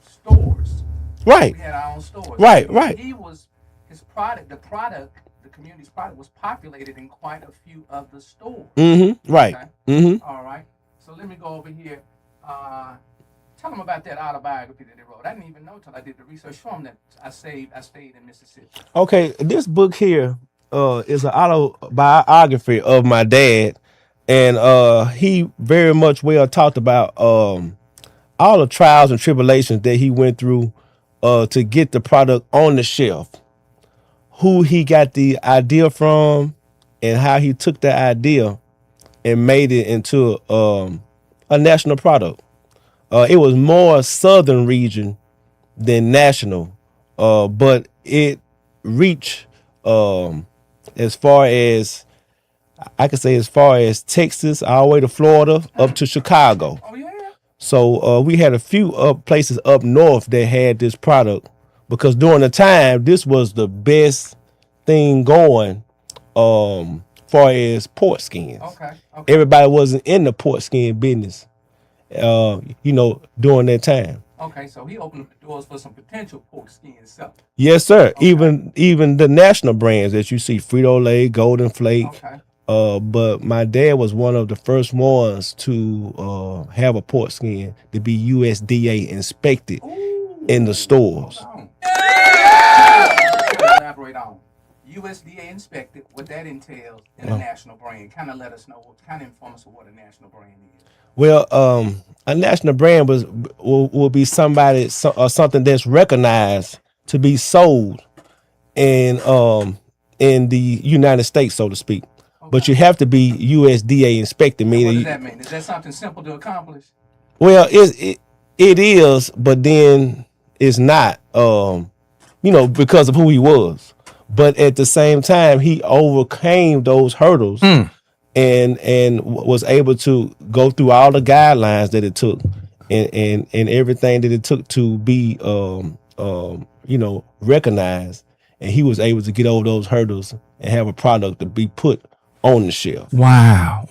stores. Right. We had our own stores. Right. He was the community's product was populated in quite a few of the stores. Mm-hmm. Right. Okay? Mm-hmm. All right. So let me go over here. Tell them about that autobiography that they wrote. I didn't even know until I did the research. Show them that I stayed in Mississippi. Okay, this book here is an autobiography of my dad, and he very much well talked about all the trials and tribulations that he went through to get the product on the shelf, who he got the idea from, and how he took that idea and made it into a national product. It was more southern region than national, but it reached as far as Texas, all the way to Florida, up to Chicago. Oh yeah. So we had a few places up north that had this product, because during the time this was the best thing going, far as pork skins. Okay. Everybody wasn't in the pork skin business. During that time. Okay, so he opened up the doors for some potential pork skin stuff. Yes, sir. Okay. Even the national brands that you see, Frito-Lay, Golden Flake. Okay. But my dad was one of the first ones to have a pork skin to be USDA inspected. Ooh. In the stores. Elaborate on USDA inspected, what that entails in a national brand. Kind of let us know, kind of inform us of what a national brand is. Well, a national brand will be somebody or something that's recognized to be sold in the United States, so to speak. Okay. But you have to be USDA inspected. What does that mean? Is that something simple to accomplish? Well, it is, but then it's not. Because of who he was. But at the same time, he overcame those hurdles. And was able to go through all the guidelines that it took, and everything that it took to be recognized, and he was able to get over those hurdles and have a product to be put on the shelf. Wow.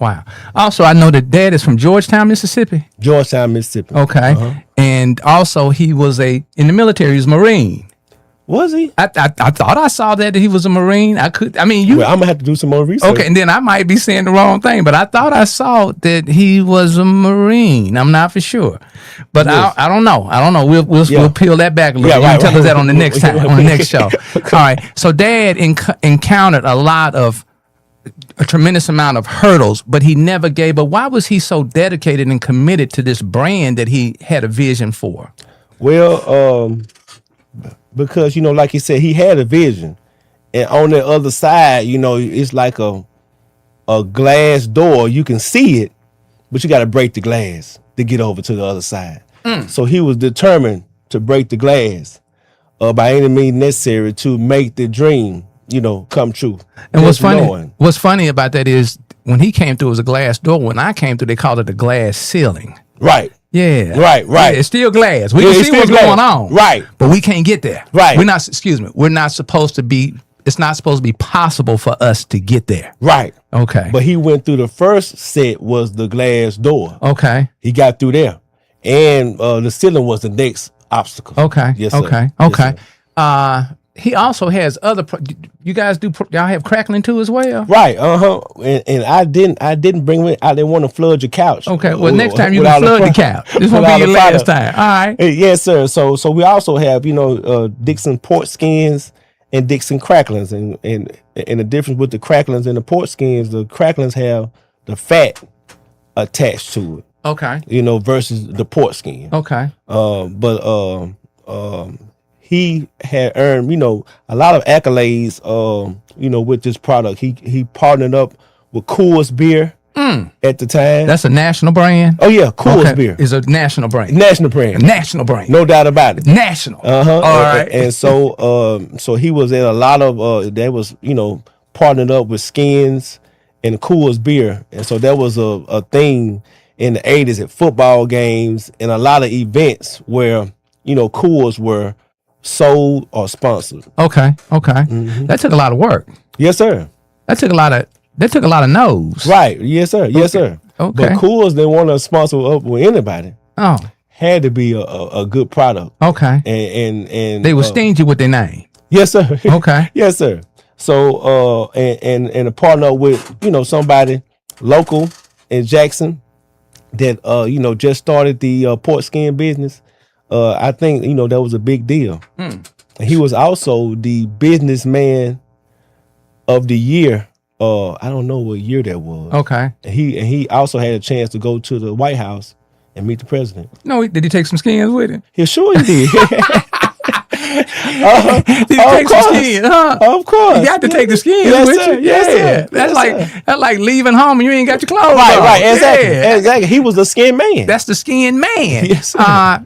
Also, I know that Dad is from Georgetown, Mississippi. Georgetown, Mississippi. Okay. And also he was in the military, he was a Marine. Was he? I thought I saw that he was a Marine. Well, I'm gonna have to do some more research. Okay, and then I might be saying the wrong thing, but I thought I saw that he was a Marine. I'm not for sure, but Yes. I don't know. We'll peel that back a little. You can tell us that on the next time, on the next show. All right. So Dad encountered a tremendous amount of hurdles, but he never gave up. Why was he so dedicated and committed to this brand that he had a vision for? Well, because like he said, he had a vision, and on the other side, it's like a glass door. You can see it, but you got to break the glass to get over to the other side. So he was determined to break the glass by any means necessary to make the dream, come true. And what's funny about that is when he came through, it was a glass door. When I came through, they called it a glass ceiling. Right. Yeah. Right. Yeah, it's still glass. We can see what's going on. Right. But we can't get there. Right. We're not supposed to be, it's not supposed to be possible for us to get there. Right. Okay. But he went through the first set was the glass door. Okay. He got through there. And the ceiling was the next obstacle. Okay. Yes, sir. Okay. Yes, Okay. sir. He also has other, you guys y'all have crackling too as well? Right. And I didn't bring it. I didn't want to flood your couch. Okay. Well, next time you can flood the couch. This won't be your last time. All right. Yes, sir. So we also have, DIXON pork skins and DIXON cracklings. And the difference with the cracklings and the pork skins, the cracklings have the fat attached to it. Okay. Versus the pork skin. Okay. He had earned, a lot of accolades, with this product. He partnered up with Coors Beer at the time. That's a national brand? Oh, yeah, Coors Beer. Is a national brand. National brand. National brand. No doubt about it. National. All right. And so he was at a lot of, that was, partnered up with Skins and Coors Beer. And so that was a thing in the 80s at football games and a lot of events where, Coors were sold or sponsored. Okay. That took a lot of work. Yes, sir. That took a lot of no's. Right. Yes, sir. Yes, sir. Okay. But Coors didn't want to sponsor up with anybody. Oh. Had to be a good product. Okay. And they were stingy with their name. Yes, sir. Okay. Yes, sir. So and a partner with somebody local in Jackson that just started the pork skin business. I think that was a big deal. And he was also the businessman of the year. I don't know what year that was. Okay. And he also had a chance to go to the White House and meet the president. No, did he take some skins with him? He sure he did. Did he take some skins? Huh? Of course. You got to take the skins Yes, with sir. you. Yes, Yeah. sir. That's like leaving home and you ain't got your clothes Right, on. right, exactly, Yeah. exactly. He was a skin man. That's the skin man. Yes, sir.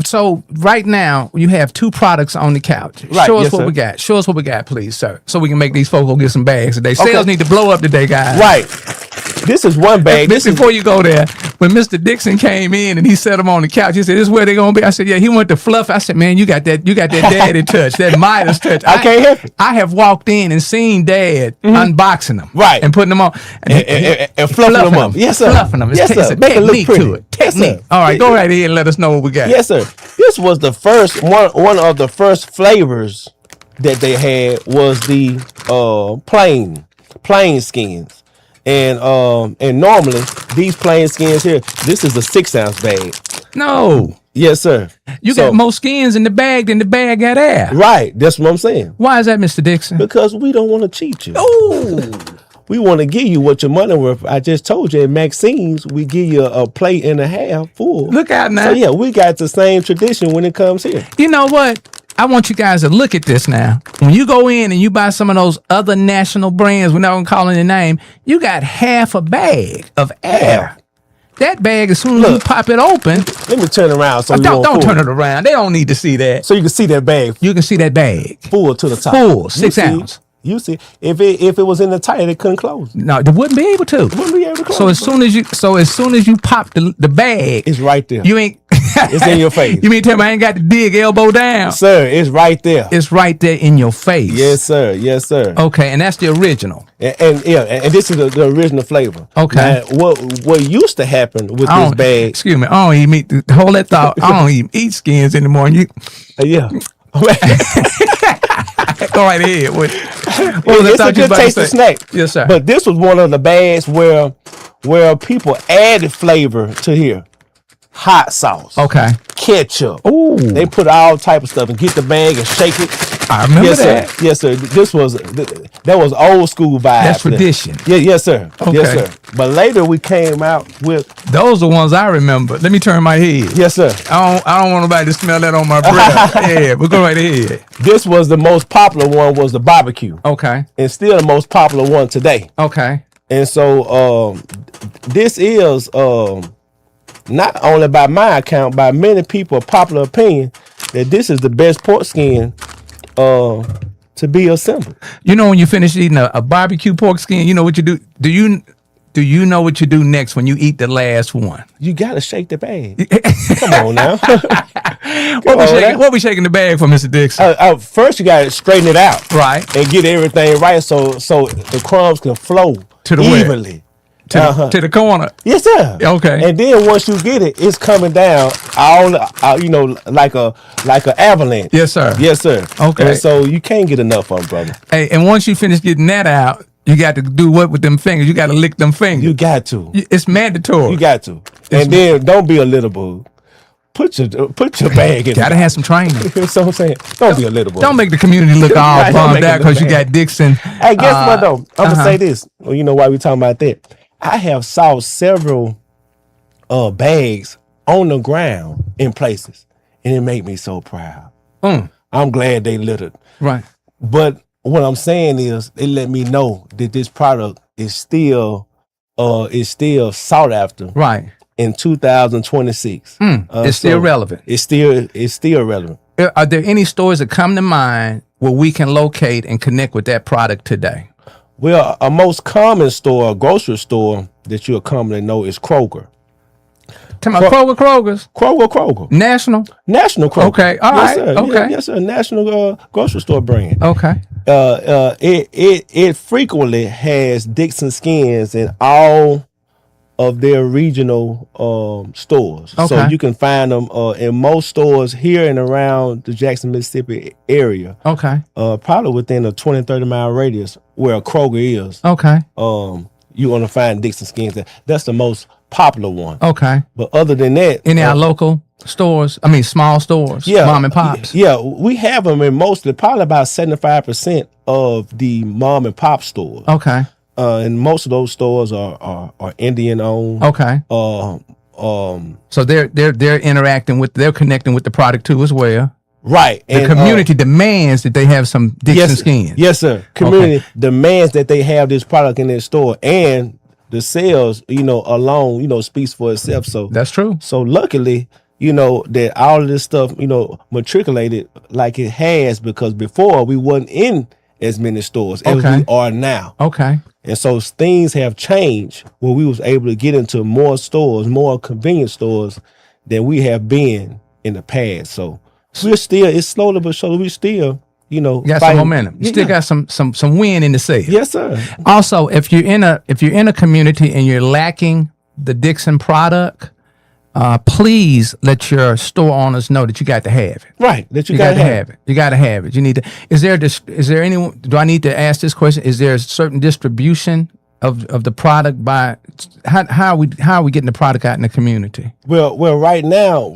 So right now you have two products on the couch. Right, Show us yes, what sir. we got. Show us what we got, please, sir. So we can make these folks go get some bags today. Sales need to blow up today, guys. Right. This is one bag. Before you go there, when Mr. Dixon came in and he set them on the couch, he said, "This is where they're gonna be." I said, "Yeah." He went to fluff. I said, "Man, you got that daddy touch, that Midas touch." I can't help it. I have walked in and seen Dad unboxing them, Right. and putting them on And fluffing them up. Yes, sir. Fluffing them. Yes, It's sir. a Make it look technique pretty. to it. Yes, sir. Technique. All right, go right ahead and let us know what we got. Yes, sir. This was the first one of the first flavors that they had was the plain skins. And normally these plain skins here, this is a 6-ounce bag. No, Yes, sir. you got more skins in the bag than the bag got air. Right. That's what I'm saying. Why is that, Mr. Dixon? Because we don't want to cheat you. Ooh. We want to give you what your money worth. I just told you at Maxine's, we give you a plate and a half full. Look out now. So yeah, we got the same tradition when it comes here. You know what? I want you guys to look at this now. When you go in and you buy some of those other national brands, we're not going to call it a name, you got half a bag of air. That bag, as soon as you pop it open, Let me turn around so don't turn it around. They don't need to see that. So you can see that bag You can see that bag. full to the top. Full, You 6 see- ounce. You see, if it was in the tight, it couldn't close. No, they wouldn't be able to. Wouldn't be able to close. So as soon as you pop the bag, It's right there. you ain't. It's in your face. You mean tell me I ain't got to dig elbow down? Sir, it's right there. It's right there in your face. Yes, sir. Yes, sir. Okay, and that's the original. And this is the original flavor. Okay. Now, what used to happen with I this don't- bag? Excuse me. I don't even eat. Hold that thought. I don't even eat skins anymore. You Yeah. Go right ahead. What It's a good tasting snack. Yes, sir. But this was one of the bags where people added flavor to here. Hot sauce. Okay. Ketchup. Ooh. They put all type of stuff and get the bag and shake it. I remember Yes, that. sir. Yes, sir. That was old school vibe. That's tradition. Yeah, yes, sir. Okay. Yes, sir. But later we came out with Those are ones I remember. Let me turn my head. yes, sir. I don't want nobody to smell that on my breath. Yeah, but go right ahead. This was the most popular one was the barbecue. Okay. And still the most popular one today. Okay. And so this is not only by my account, by many people, popular opinion that this is the best pork skin to be assembled. You know when you finish eating a barbecue pork skin, you know what you do? Do you know what you do next when you eat the last one? You gotta shake the bag. Come on now. What we shaking the bag for, Mr. Dixon? First you gotta straighten it out. Right. And get everything right so the crumbs can flow To the evenly. To the corner. Yes, sir. Okay. And then once you get it, it's coming down all like a avalanche. Yes, sir. Yes, sir. Okay. And so you can't get enough of them, brother. Hey, and once you finish getting that out, you got to do what with them fingers? You got to lick them fingers. You got to. It's mandatory. You got to. And then don't be a little boo. Put your bag in. Gotta have some training. You know what I'm saying? Don't be a little boo. Don't make the community look all Right, don't bummed make it out look because you bad. got Dixon. Hey, guess what though? I'm gonna say this. Well, you know why we talking about that? I have saw several bags on the ground in places, and it made me so proud. I'm glad they littered. Right. But what I'm saying is, they let me know that this product is still sought after. Right. In 2026, It's still relevant. It's still relevant. Are there any stores that come to mind where we can locate and connect with that product today? Well, a most common store, a grocery store that you'll commonly know is Kroger. Tell me, Kroger's Kroger. national. Kroger. Okay, all yes, right, Sir. okay. Yes, sir. National grocery store brand. Okay. It frequently has DIXON skins in all of their regional stores. Okay. So you can find them in most stores here and around the Jackson, Mississippi area. Okay. Probably within a 20-30 mile radius where a Kroger is. Okay. You're going to find DIXON skins. That's the most popular one. Okay. But other than that, Any our local stores? I mean, small stores. yeah, Mom and pops. Yeah, we have them in mostly, probably about 75% of the mom and pop stores. Okay. And most of those stores are Indian owned. Okay. So they're interacting with, they're connecting with the product too as well. Right. The community demands that they have some DIXON skins. Yes, sir. Community demands that they have this product in their store, and the sales, alone, speaks for itself. So That's true. So luckily, that all of this stuff, matriculated like it has, because before we wasn't in as many stores as we are now. Okay. And so things have changed where we was able to get into more stores, more convenience stores than we have been in the past. So we're still, it's slowly but surely, we still, Got fighting. some momentum. You still got some win in the sale. Yes, sir. Also, if you're in a community and you're lacking the DIXON product, please let your store owners know that you got to have it. Right. That You got to have it. You got to have it. You need to. Is there anyone? Do I need to ask this question? Is there a certain distribution of the product by how are we getting the product out in the community? Well, right now,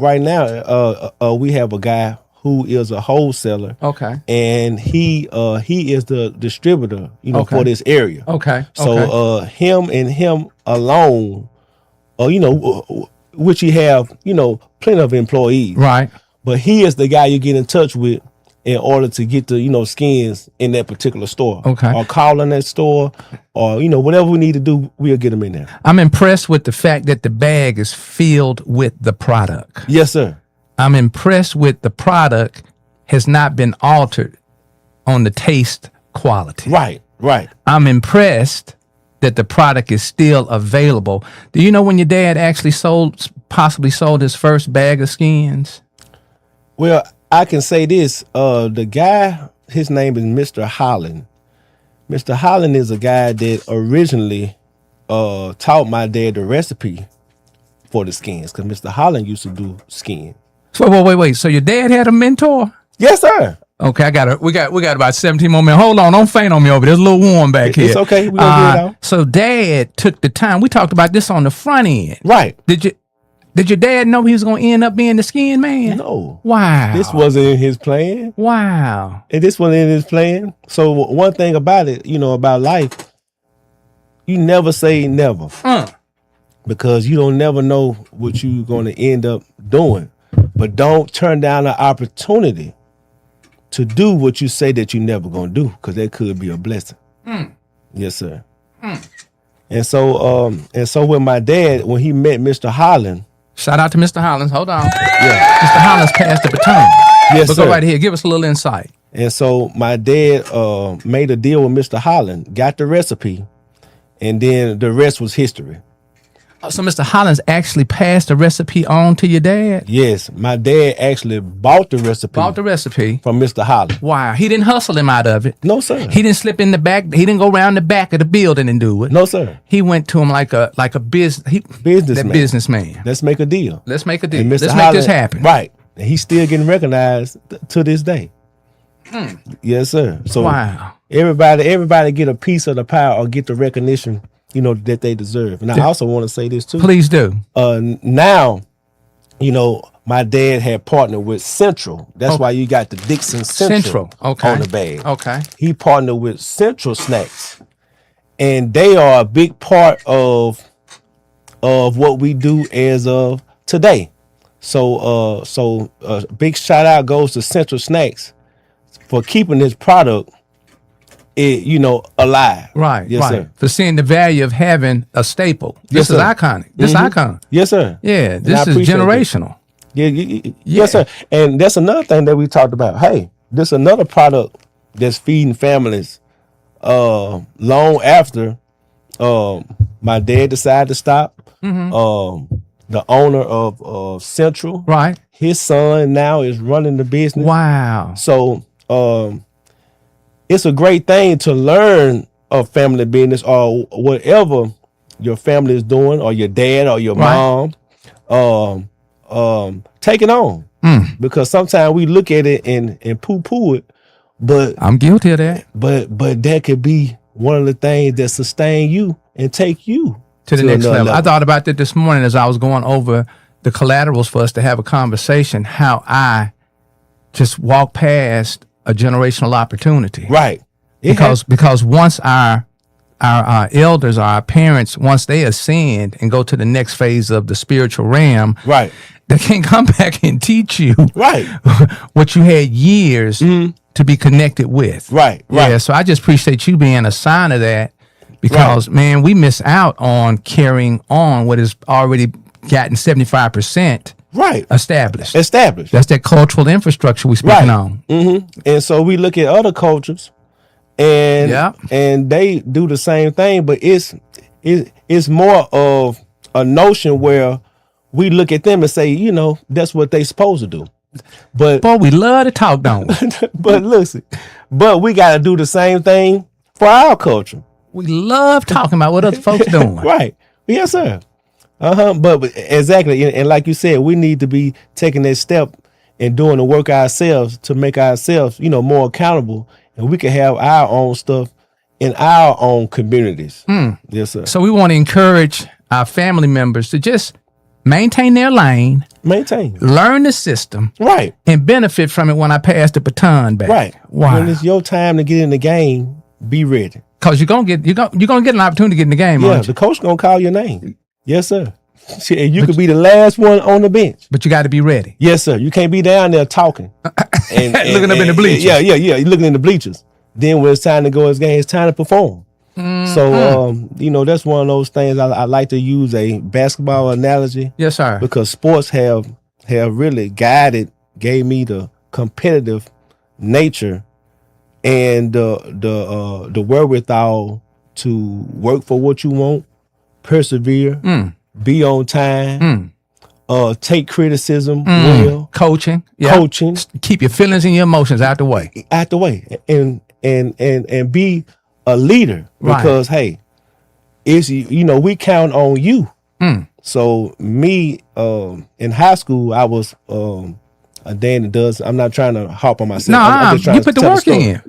we have a guy who is a wholesaler. Okay. And he is the distributor, for this area. Okay. So him alone, which he have, plenty of employees. Right. But he is the guy you get in touch with in order to get the, skins in that particular store. Okay. Or call in that store, or, whatever we need to do, we'll get them in there. I'm impressed with the fact that the bag is filled with the product. Yes, sir. I'm impressed with the product has not been altered on the taste quality. Right. I'm impressed that the product is still available. Do you know when your dad actually possibly sold his first bag of skins? Well, I can say this. The guy, his name is Mr. Holland. Mr. Holland is a guy that originally taught my dad the recipe for the skins, because Mr. Holland used to do skin. So wait. So your dad had a mentor? Yes, sir. Okay, we got about 17 more minutes. Hold on, don't faint on me over there. It's a little warm back here. It's okay. We're gonna get it out. So Dad took the time. We talked about this on the front end. Right. Did your dad know he was gonna end up being the skin man? No. Wow. This wasn't in his plan. Wow. And this wasn't in his plan. So one thing about it, about life, you never say never. Because you don't never know what you're gonna end up doing. But don't turn down an opportunity to do what you say that you never gonna do, because that could be a blessing. Yes, sir. And so with my dad, when he met Mr. Holland, shout out to Mr. Hollins. Hold on. yeah, Mr. Hollins passed the baton. yes, But sir. go right here. Give us a little insight. And so my dad made a deal with Mr. Holland, got the recipe, and then the rest was history. So Mr. Hollins actually passed the recipe on to your dad? Yes, my dad actually bought the recipe from Mr. Holland. Wow. He didn't hustle him out of it. No, sir. He didn't slip in the back. He didn't go around the back of the building and do it. No, sir. He went to him like a Businessman. businessman. Let's make a deal. Let's make a deal. And Let's Mr. make this Holland- happen. Right. And he's still getting recognized to this day. Yes, sir. So Wow. everybody get a piece of the pie or get the recognition, that they deserve. And I also want to say this too. Please do. Now, my dad had partnered with Central. That's why you got the DIXON Central Okay. on the bag. Okay. He partnered with Central Snacks, and they are a big part of what we do as of today. So big shout out goes to Central Snacks for keeping this product, alive. Right. Yes, right. sir. For seeing the value of having a staple. Yes, This is sir. iconic. This icon. Yes, sir. Yeah. And This I is appreciate that. generational. Yes, sir. And that's another thing that we talked about. Hey, this another product that's feeding families long after my dad decided to stop. The owner of Central, Right. his son now is running the business. Wow. So it's a great thing to learn a family business or whatever your family is doing, or your dad or your Right. mom. Take it on, because sometimes we look at it and poo-poo it, but I'm guilty of that. but that could be one of the things that sustain you and take you To the next another level. I thought about that this morning as I was going over the collaterals for us to have a conversation, how I just walked past a generational opportunity. Right. Because once our elders, our parents, once they ascend and go to the next phase of the spiritual realm, Right. they can't come back and teach you Right. what you had years to be connected with. Right. Yeah, so I just appreciate you being a sign of that, because man, we miss out on carrying on what has already gotten 75% Right. established. Established. That's that cultural infrastructure we speaking Right. on. And so we look at other cultures, and Yeah. and they do the same thing, but it's more of a notion where we look at them and say, that's what they supposed to do. But Boy, we love to talk, don't we? but listen, but we got to do the same thing for our culture. We love talking about what other folks doing. Right. Yes, sir. But exactly, and like you said, we need to be taking that step and doing the work ourselves to make ourselves, more accountable, and we can have our own stuff in our own communities. Yes, sir. So we want to encourage our family members to just maintain their lane, Maintain. learn the system, Right. and benefit from it when I pass the baton back. Right. Wow. When it's your time to get in the game, be ready. Because you're gonna get an opportunity to get in the game, Yeah, aren't you? the coach gonna call your name. Yes, sir. And you could be the last one on the bench. But you got to be ready. Yes, sir. You can't be down there talking and Looking up in the bleachers. Yeah. You're looking in the bleachers. Then when it's time to go his game, it's time to perform. So that's one of those things I like to use a basketball analogy, Yes, sir. because sports have really gave me the competitive nature and the wherewithal to work for what you want, persevere, be on time, take criticism well, Coaching. Yeah. coaching Keep your feelings and your emotions out the way. out the way, and be a leader, Right. because hey, it's we count on you. So me in high school, I was Danny does. I'm not trying to harp on myself. No, I'm just trying you to put the tell work story. in.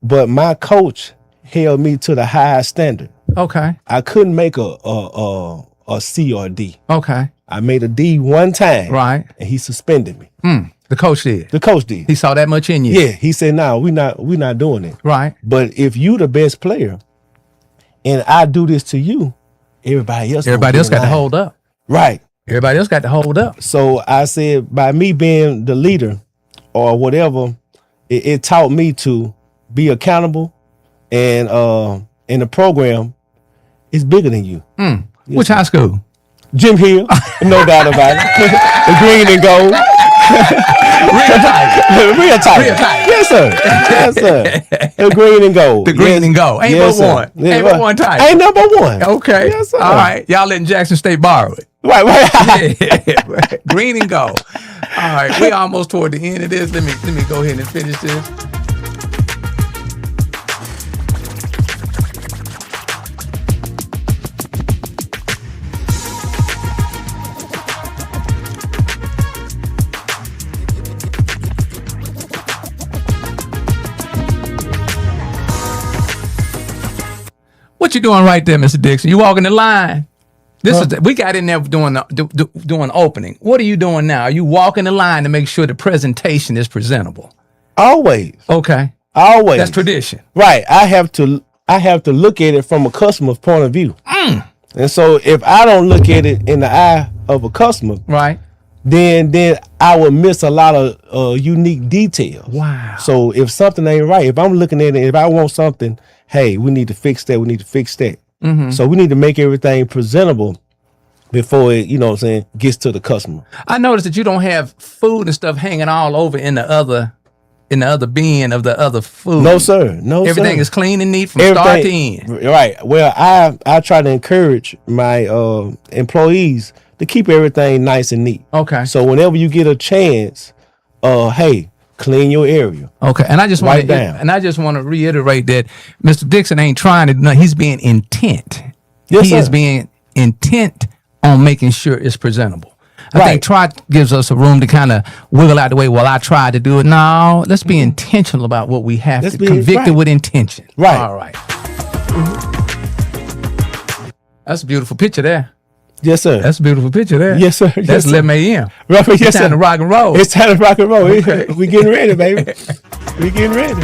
But my coach held me to the highest standard. Okay. I couldn't make a C or a D. Okay. I made a D one time. Right. And he suspended me. The coach did. The coach did. He saw that much in you. Yeah. He said, "No, we're not doing it." Right. But if you the best player, and I do this to you, everybody else got to hold up. Right. Everybody else got to hold up. So I said, by me being the leader or whatever, it taught me to be accountable, and the program is bigger than you. Which high school? Jim Hill, no doubt about it. The green and gold. Real tight. Real tight. Real tight. Yes, sir. Yes, sir. The green and gold. The green and gold. Ain't yes, but one. Yes, ain't but one type. Ain't number one. Okay. Yes, sir. All right. Y'all letting Jackson State borrow it. Right. Yeah. Green and gold. All right. We almost toward the end of this. Let me go ahead and finish this. What you doing right there, Mr. Dixon? You walking the line? We got in there doing opening. What are you doing now? Are you walking the line to make sure the presentation is presentable? Always. Okay. Always. That's tradition. Right. I have to look at it from a customer's point of view. And so if I don't look at it in the eye of a customer, right, then I will miss a lot of unique details. Wow. So if something ain't right, if I'm looking at it, if I want something, hey, we need to fix that. We need to fix that. So we need to make everything presentable before it, you know what I'm saying, gets to the customer. I noticed that you don't have food and stuff hanging all over in the other bin of the other food. No, sir. No, Everything sir. is clean and neat from start to end. Right. Well, I try to encourage my employees to keep everything nice and neat. Okay. So whenever you get a chance, hey, clean your area. Okay. And I just want to reiterate that Mr. Dixon ain't trying to. He's being intent. Yes, he sir. is being intent on making sure it's presentable. I think try gives us a room to kind of wiggle out the way. Well, I tried to do it. No, let's be intentional about what we have to. Convicted with intention. Right. All right. That's a beautiful picture there. Yes, sir. That's a beautiful picture there. Yes, sir. That's Yes, sir. 11 a.m. Right, yes, It's time sir. to rock and roll. It's time to rock and roll. Okay. We getting ready, baby. We getting ready.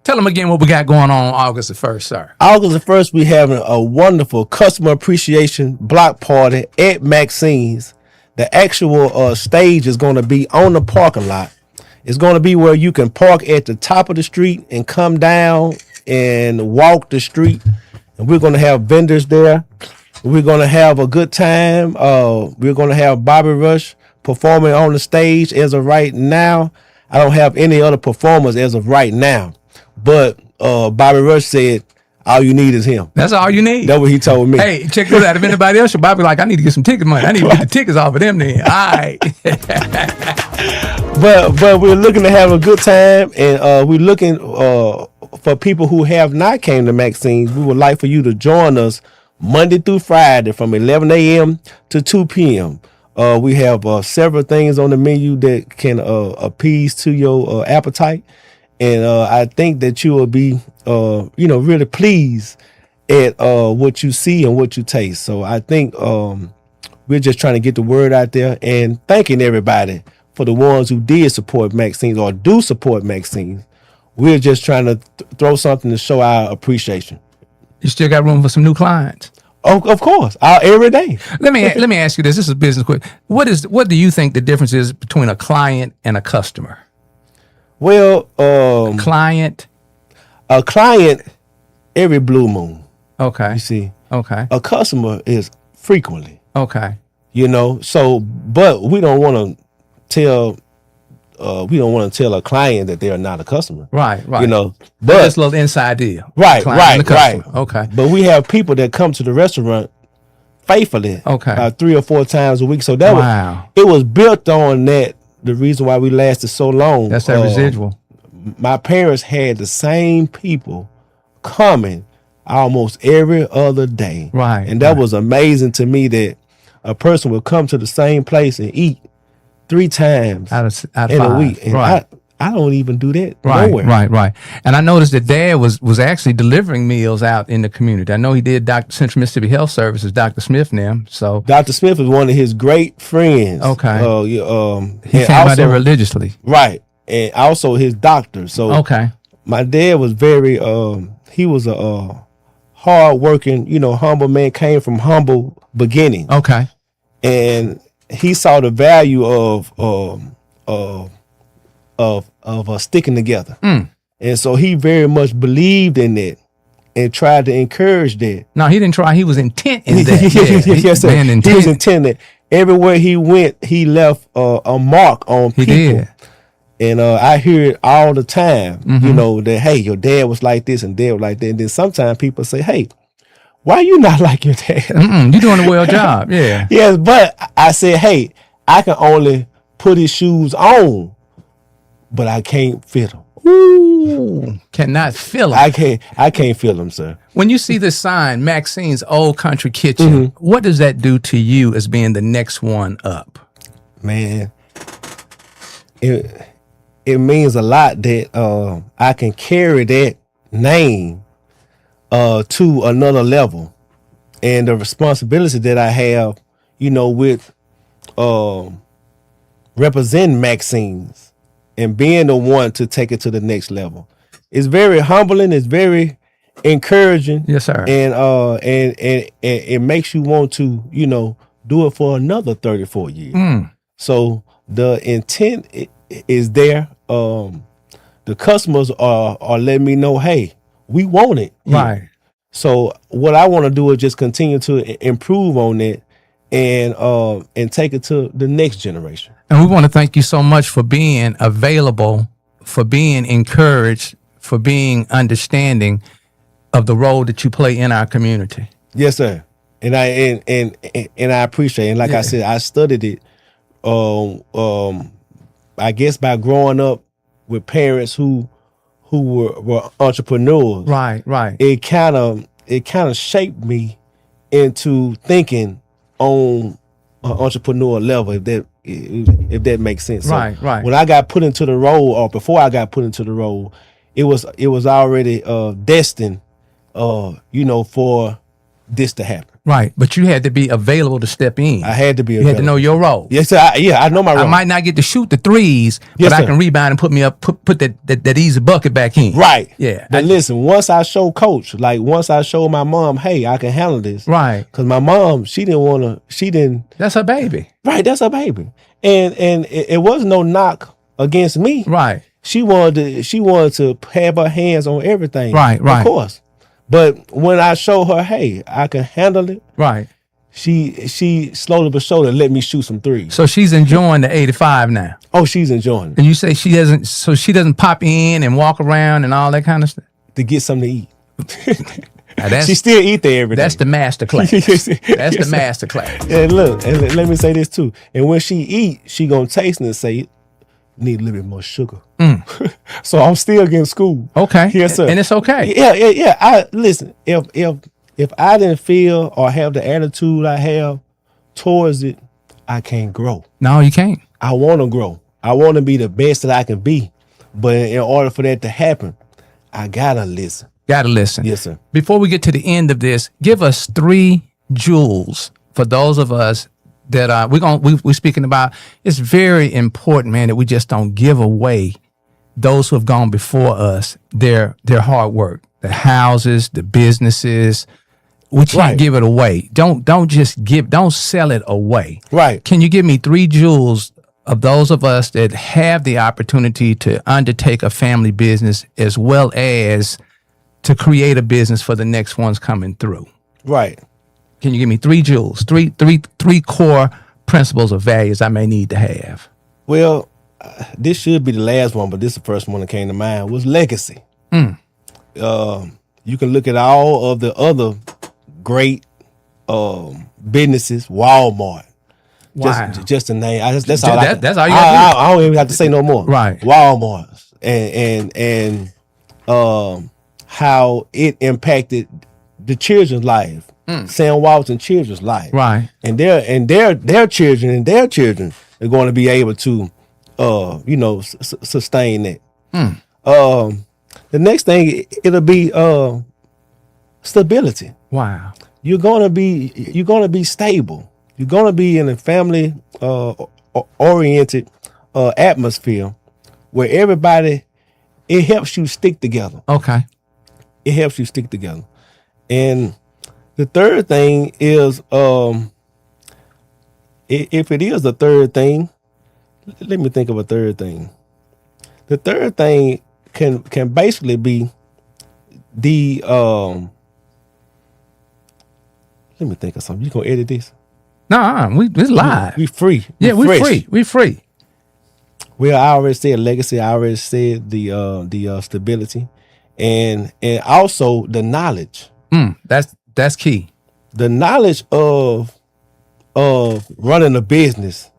Tell them again what we got going on August the 1st, sir. August the 1st, we having a wonderful customer appreciation block party at Maxine's. The actual stage is going to be on the parking lot. It's going to be where you can park at the top of the street and come down and walk the street. And we're going to have vendors there. We're going to have a good time. We're going to have Bobby Rush performing on the stage as of right now. I don't have any other performers as of right now. But Bobby Rush said, all you need is him. That's all you need. That's what he told me. Hey, check this out. If anybody else should Bobby like, I need to get some ticket money. I need to get the tickets off of them then. All right. But we're looking to have a good time, and we're looking for people who have not came to Maxine's. We would like for you to join us Monday through Friday from 11 a.m. to 2 p.m. We have several things on the menu that can appease to your appetite. And I think that you will be, really pleased at what you see and what you taste. So I think we're just trying to get the word out there and thanking everybody for the ones who did support Maxine's or do support Maxine's. We're just trying to throw something to show our appreciation. You still got room for some new clients? Oh, of course, every day. Let me ask you this. This is business quick. What do you think the difference is between a client and a customer? Well, a client every blue moon. Okay. You see. Okay. A customer is frequently. Okay. So but we don't want to tell a client that they are not a customer. Right. But it's a little inside deal. Right. Okay. But we have people that come to the restaurant faithfully. Okay. 3 or 4 times a week. So that it was built on that. The reason why we lasted so long. That's that residual. My parents had the same people coming. almost every other day. Right, And that right. was amazing to me that a person would come to the same place and eat 3 times Out of in 5. a week. And Right. I don't even do that Right, nowhere. right. And I noticed that Dad was actually delivering meals out in the community. I know he did Central Mississippi Health Services, Dr. Smith and them. So Dr. Smith is one of his great friends. Okay. He he came out there religiously. Right. And also his doctor. So Okay. my dad was very he was a hard working, humble man, came from humble beginnings. Okay. And he saw the value of sticking together. And so he very much believed in it and tried to encourage that. No, he didn't try. He was intent in that. Yes, sir. Man, He was intent. intended. Everywhere he went, he left a mark on He people. did. And I hear it all the time, that, hey, your dad was like this and dad was like that. And then sometimes people say, hey, why you not like your dad? You're doing a well job. Yeah. Yes, but I said, hey, I can only put his shoes on, but I can't fit them. Ooh, cannot feel it. I can't feel them, sir. When you see this sign, Maxine's Old Country Kitchen, what does that do to you as being the next one up? Man, it means a lot that I can carry that name to another level, and the responsibility that I have, with representing Maxine's and being the one to take it to the next level. It's very humbling. It's very encouraging. Yes, sir. And it makes you want to, do it for another 34 years. So the intent is there. The customers are letting me know, hey, we want it. Right. So what I want to do is just continue to improve on it and take it to the next generation. And we want to thank you so much for being available, for being encouraged, for being understanding of the role that you play in our community. Yes, sir. And I appreciate it. And like I said, I studied it. I guess by growing up with parents who were entrepreneurs. Right. It kind of shaped me into thinking on an entrepreneur level, if that makes sense. So Right. when I got put into the role, or before I got put into the role, it was already destined, for this to happen. Right. But you had to be available to step in. I had to be. You had to know your role. Yes, sir. I know my role. I might not get to shoot the threes, Yes, but I sir. can rebound and put that easy bucket back in. Right. Yeah. But listen, once I show coach, once I show my mom, hey, I can handle this. Right. Because my mom, she didn't. That's her baby. Right. That's her baby. And it was no knock against me. Right. She wanted to have her hands on everything. Right. Of course. But when I show her, hey, I can handle it, Right. she slowly but surely let me shoot some threes. So she's enjoying the 85 now. Oh, she's enjoying it. And you say she doesn't pop in and walk around and all that kind of stuff. To get something to eat. Now She still eat there every day. that's the master class. That's the master class. And look, and let me say this too. And when she eat, she gonna taste it and say, need a little bit more sugar. So I'm still getting schooled. Okay. Yes, sir. And it's okay. Yeah. I listen. If I didn't feel or have the attitude I have towards it, I can't grow. No, you can't. I want to grow. I want to be the best that I can be. But in order for that to happen, I gotta listen. Gotta listen. Yes, sir. Before we get to the end of this, give us 3 jewels for those of us that we're speaking about. It's very important, man, that we just don't give away those who have gone before us their hard work, the houses, the businesses. We can't Right. give it away. Don't sell it away. Right. Can you give me 3 jewels of those of us that have the opportunity to undertake a family business as well as to create a business for the next ones coming through? Right. Can you give me 3 jewels, three core principles or values I may need to have? Well, this should be the last one, but this is the first one that came to mind, was legacy. You can look at all of the other great businesses, Walmart. Wow. Just a name. That's That- all. that's all you gotta do. I don't even have to say no more. Right. Walmart and how it impacted the children's life, Sam Walton children's life, Right. and their children and their children are going to be able to, sustain that. The next thing it'll be stability. Wow. You're gonna be stable. You're gonna be in a family oriented atmosphere where everybody, it helps you stick together. Okay. It helps you stick together. And the third thing is, if it is the third thing, let me think of a third thing. The third thing can basically be the let me think of something. You gonna edit this? No, it's live. We free. Yeah, we fresh. free. We free. Well, I already said legacy. I already said the stability, and also the knowledge. That's key. The knowledge of running a business,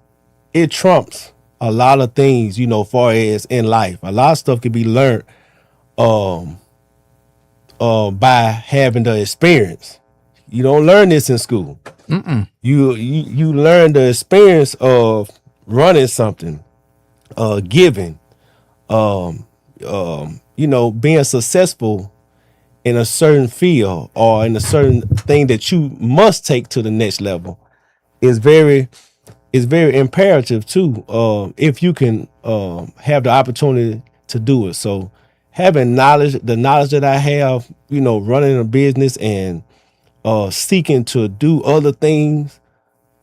it trumps a lot of things, far as in life. A lot of stuff can be learned by having the experience. You don't learn this in school. You learn the experience of running something, giving, being successful in a certain field or in a certain thing that you must take to the next level is very imperative too. If you can have the opportunity to do it. So having the knowledge that I have, running a business and seeking to do other things,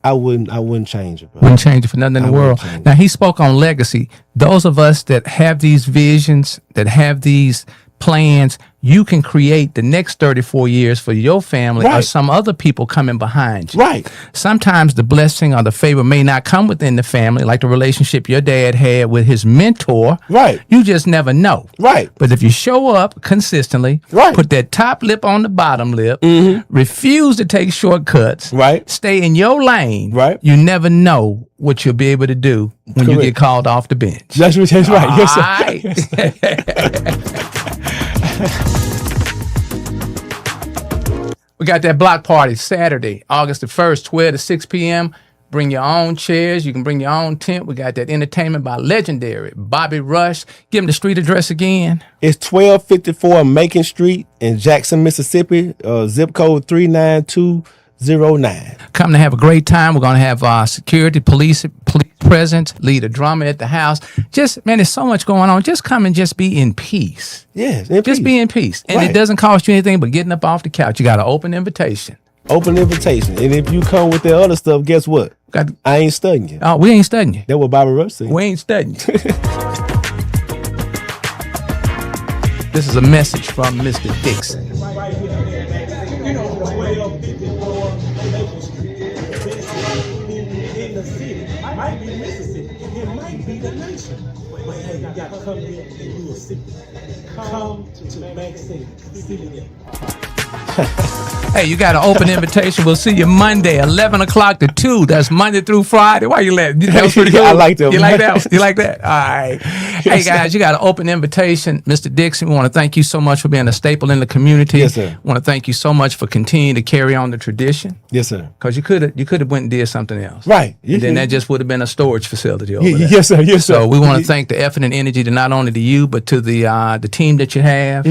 I wouldn't change it, bro. Wouldn't change it for nothing in the world. Now, he spoke on legacy. Those of us that have these visions, that have these plans, you can create the next 34 years for your family or some other people coming behind you. Right. Sometimes the blessing or the favor may not come within the family, like the relationship your dad had with his mentor. Right. You just never know. Right. But if you show up consistently, put that top lip on the bottom lip, refuse to take shortcuts, stay in your lane, you never know what you'll be able to do when you get called off the bench. That's right. Yes, sir. We got that block party Saturday, August the 1st, 12 to 6 p.m. Bring your own chairs. You can bring your own tent. We got that entertainment by legendary Bobby Rush. Give him the street address again. It's 1254 Macon Street in Jackson, Mississippi, zip code 39209. Come to have a great time. We're going to have security, police presence, lead a drama at the house. Just, man, there's so much going on. Just come and just be in peace. Yes, just be in peace. And it doesn't cost you anything but getting up off the couch. You got an open invitation. Open invitation. And if you come with the other stuff, guess what? I ain't studying you. Oh, we ain't studying you. That's what Bobby Rush said. We ain't studying you. This is a message from Mr. Dixon. Might be Mississippi, it might be the nation. But hey, you gotta come here and do a city. Come to Maxine, see it. Hey, you got an open invitation. We'll see you Monday, 11 o'clock to 2. That's Monday through Friday. Why you laughing? That was pretty cool. I like that. You like that? You like that? All right. Hey, guys, you got an open invitation. Mr. Dixon, we want to thank you so much for being a staple in the community. Yes, sir. We want to thank you so much for continuing to carry on the tradition. Yes, sir. Because you could have went and did something else. Right. And then that just would have been a storage facility over there. Yes, sir. Yes, sir. So we want to thank the effort and energy to not only to you, but to the team that you have.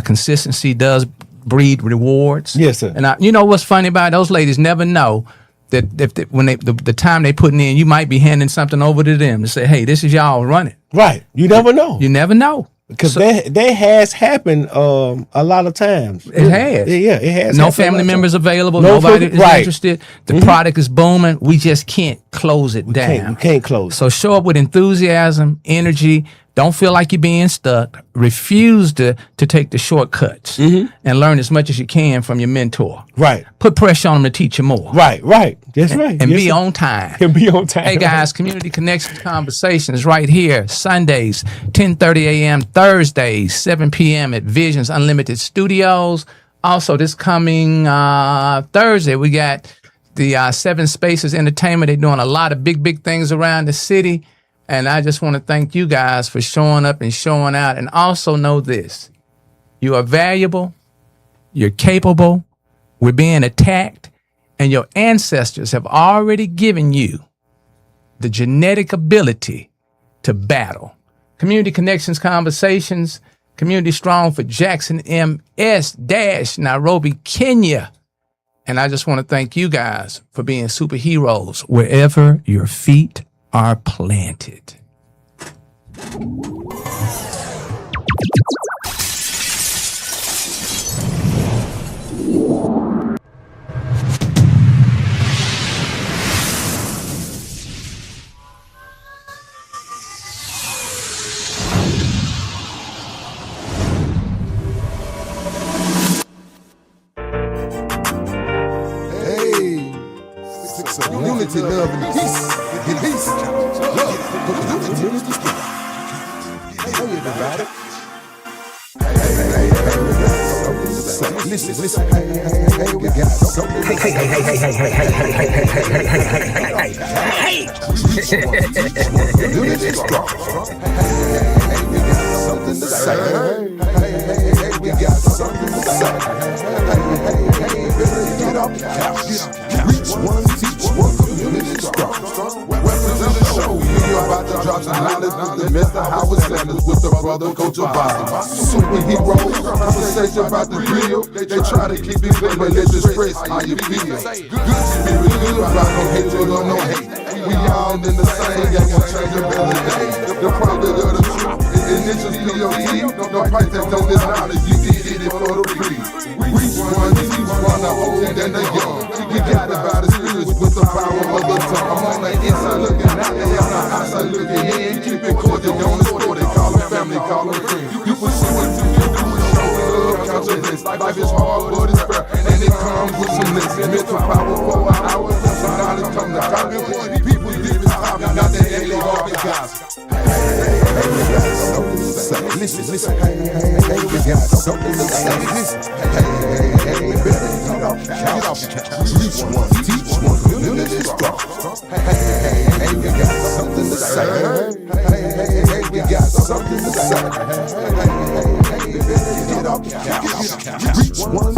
Consistency does breed rewards. Yes, sir. And you know what's funny about it? Those ladies never know that when the time they putting in, you might be handing something over to them to say, hey, this is y'all running. Right. You never know. You never know. Because that has happened a lot of times. It has. Yeah, it has. No family members available. Nobody is interested. The product is booming. We just can't close it down. We can't close. So show up with enthusiasm, energy. Don't feel like you're being stuck. Refuse to take the shortcuts and learn as much as you can from your mentor. Right. Put pressure on them to teach you more. Right. That's right. And be on time. And be on time. Hey, guys, Community Connections Conversations right here. Sundays, 10:30 a.m. Thursdays, 7 p.m. at Visions Unlimited Studios. Also, this coming Thursday, we got the Seven Spaces Entertainment. They're doing a lot of big things around the city. And I just want to thank you guys for showing up and showing out. And also know this. You are valuable. You're capable. We're being attacked. And your ancestors have already given you the genetic ability to battle. Community Connections Conversations, Community Strong for Jackson MS-Nairobi, Kenya. And I just want to thank you guys for being superheroes wherever your feet are planted. Unity, love, and peace. Peace. Love. Community. Hey, everybody. Listen. Hey, we got something. Hey. Unity strong. Hey, we got something to say. Hey, we got something to say. Hey, get off the couch. Reach one, teach one, community strong. Weapons in the show, you're about to drop some knowledge with Mr. Howard Sanders with the brother Coach Obama. Superheroes, conversation about the real. They try to keep it clean, but let's express how you feel. Good spirit, good about no hatred or no hate. We all in the same game, won't change a better day. The product of the truth is initials POT. No price that don't knowledge, you can get it for the free. Reach one, teach one, the old and the young. We got about the spirits with the power of the tongue. I'm on the inside looking out, they on the outside looking in. Keep it cordial on the sport, they call them family, call them friends. You pursue it till you do it, show love, count your hits. Life is hard, but it's fair, and it comes with some listen. Mental power for an hour, some knowledge come to copy. People deep is talking, not that they all the gossip. Listen. Hey, we got something to say. Listen. Hey, better get off the couch. Reach one, teach one, community strong. Hey, we got something to say. Hey, we got something to say. Hey, better get off the couch. Reach one,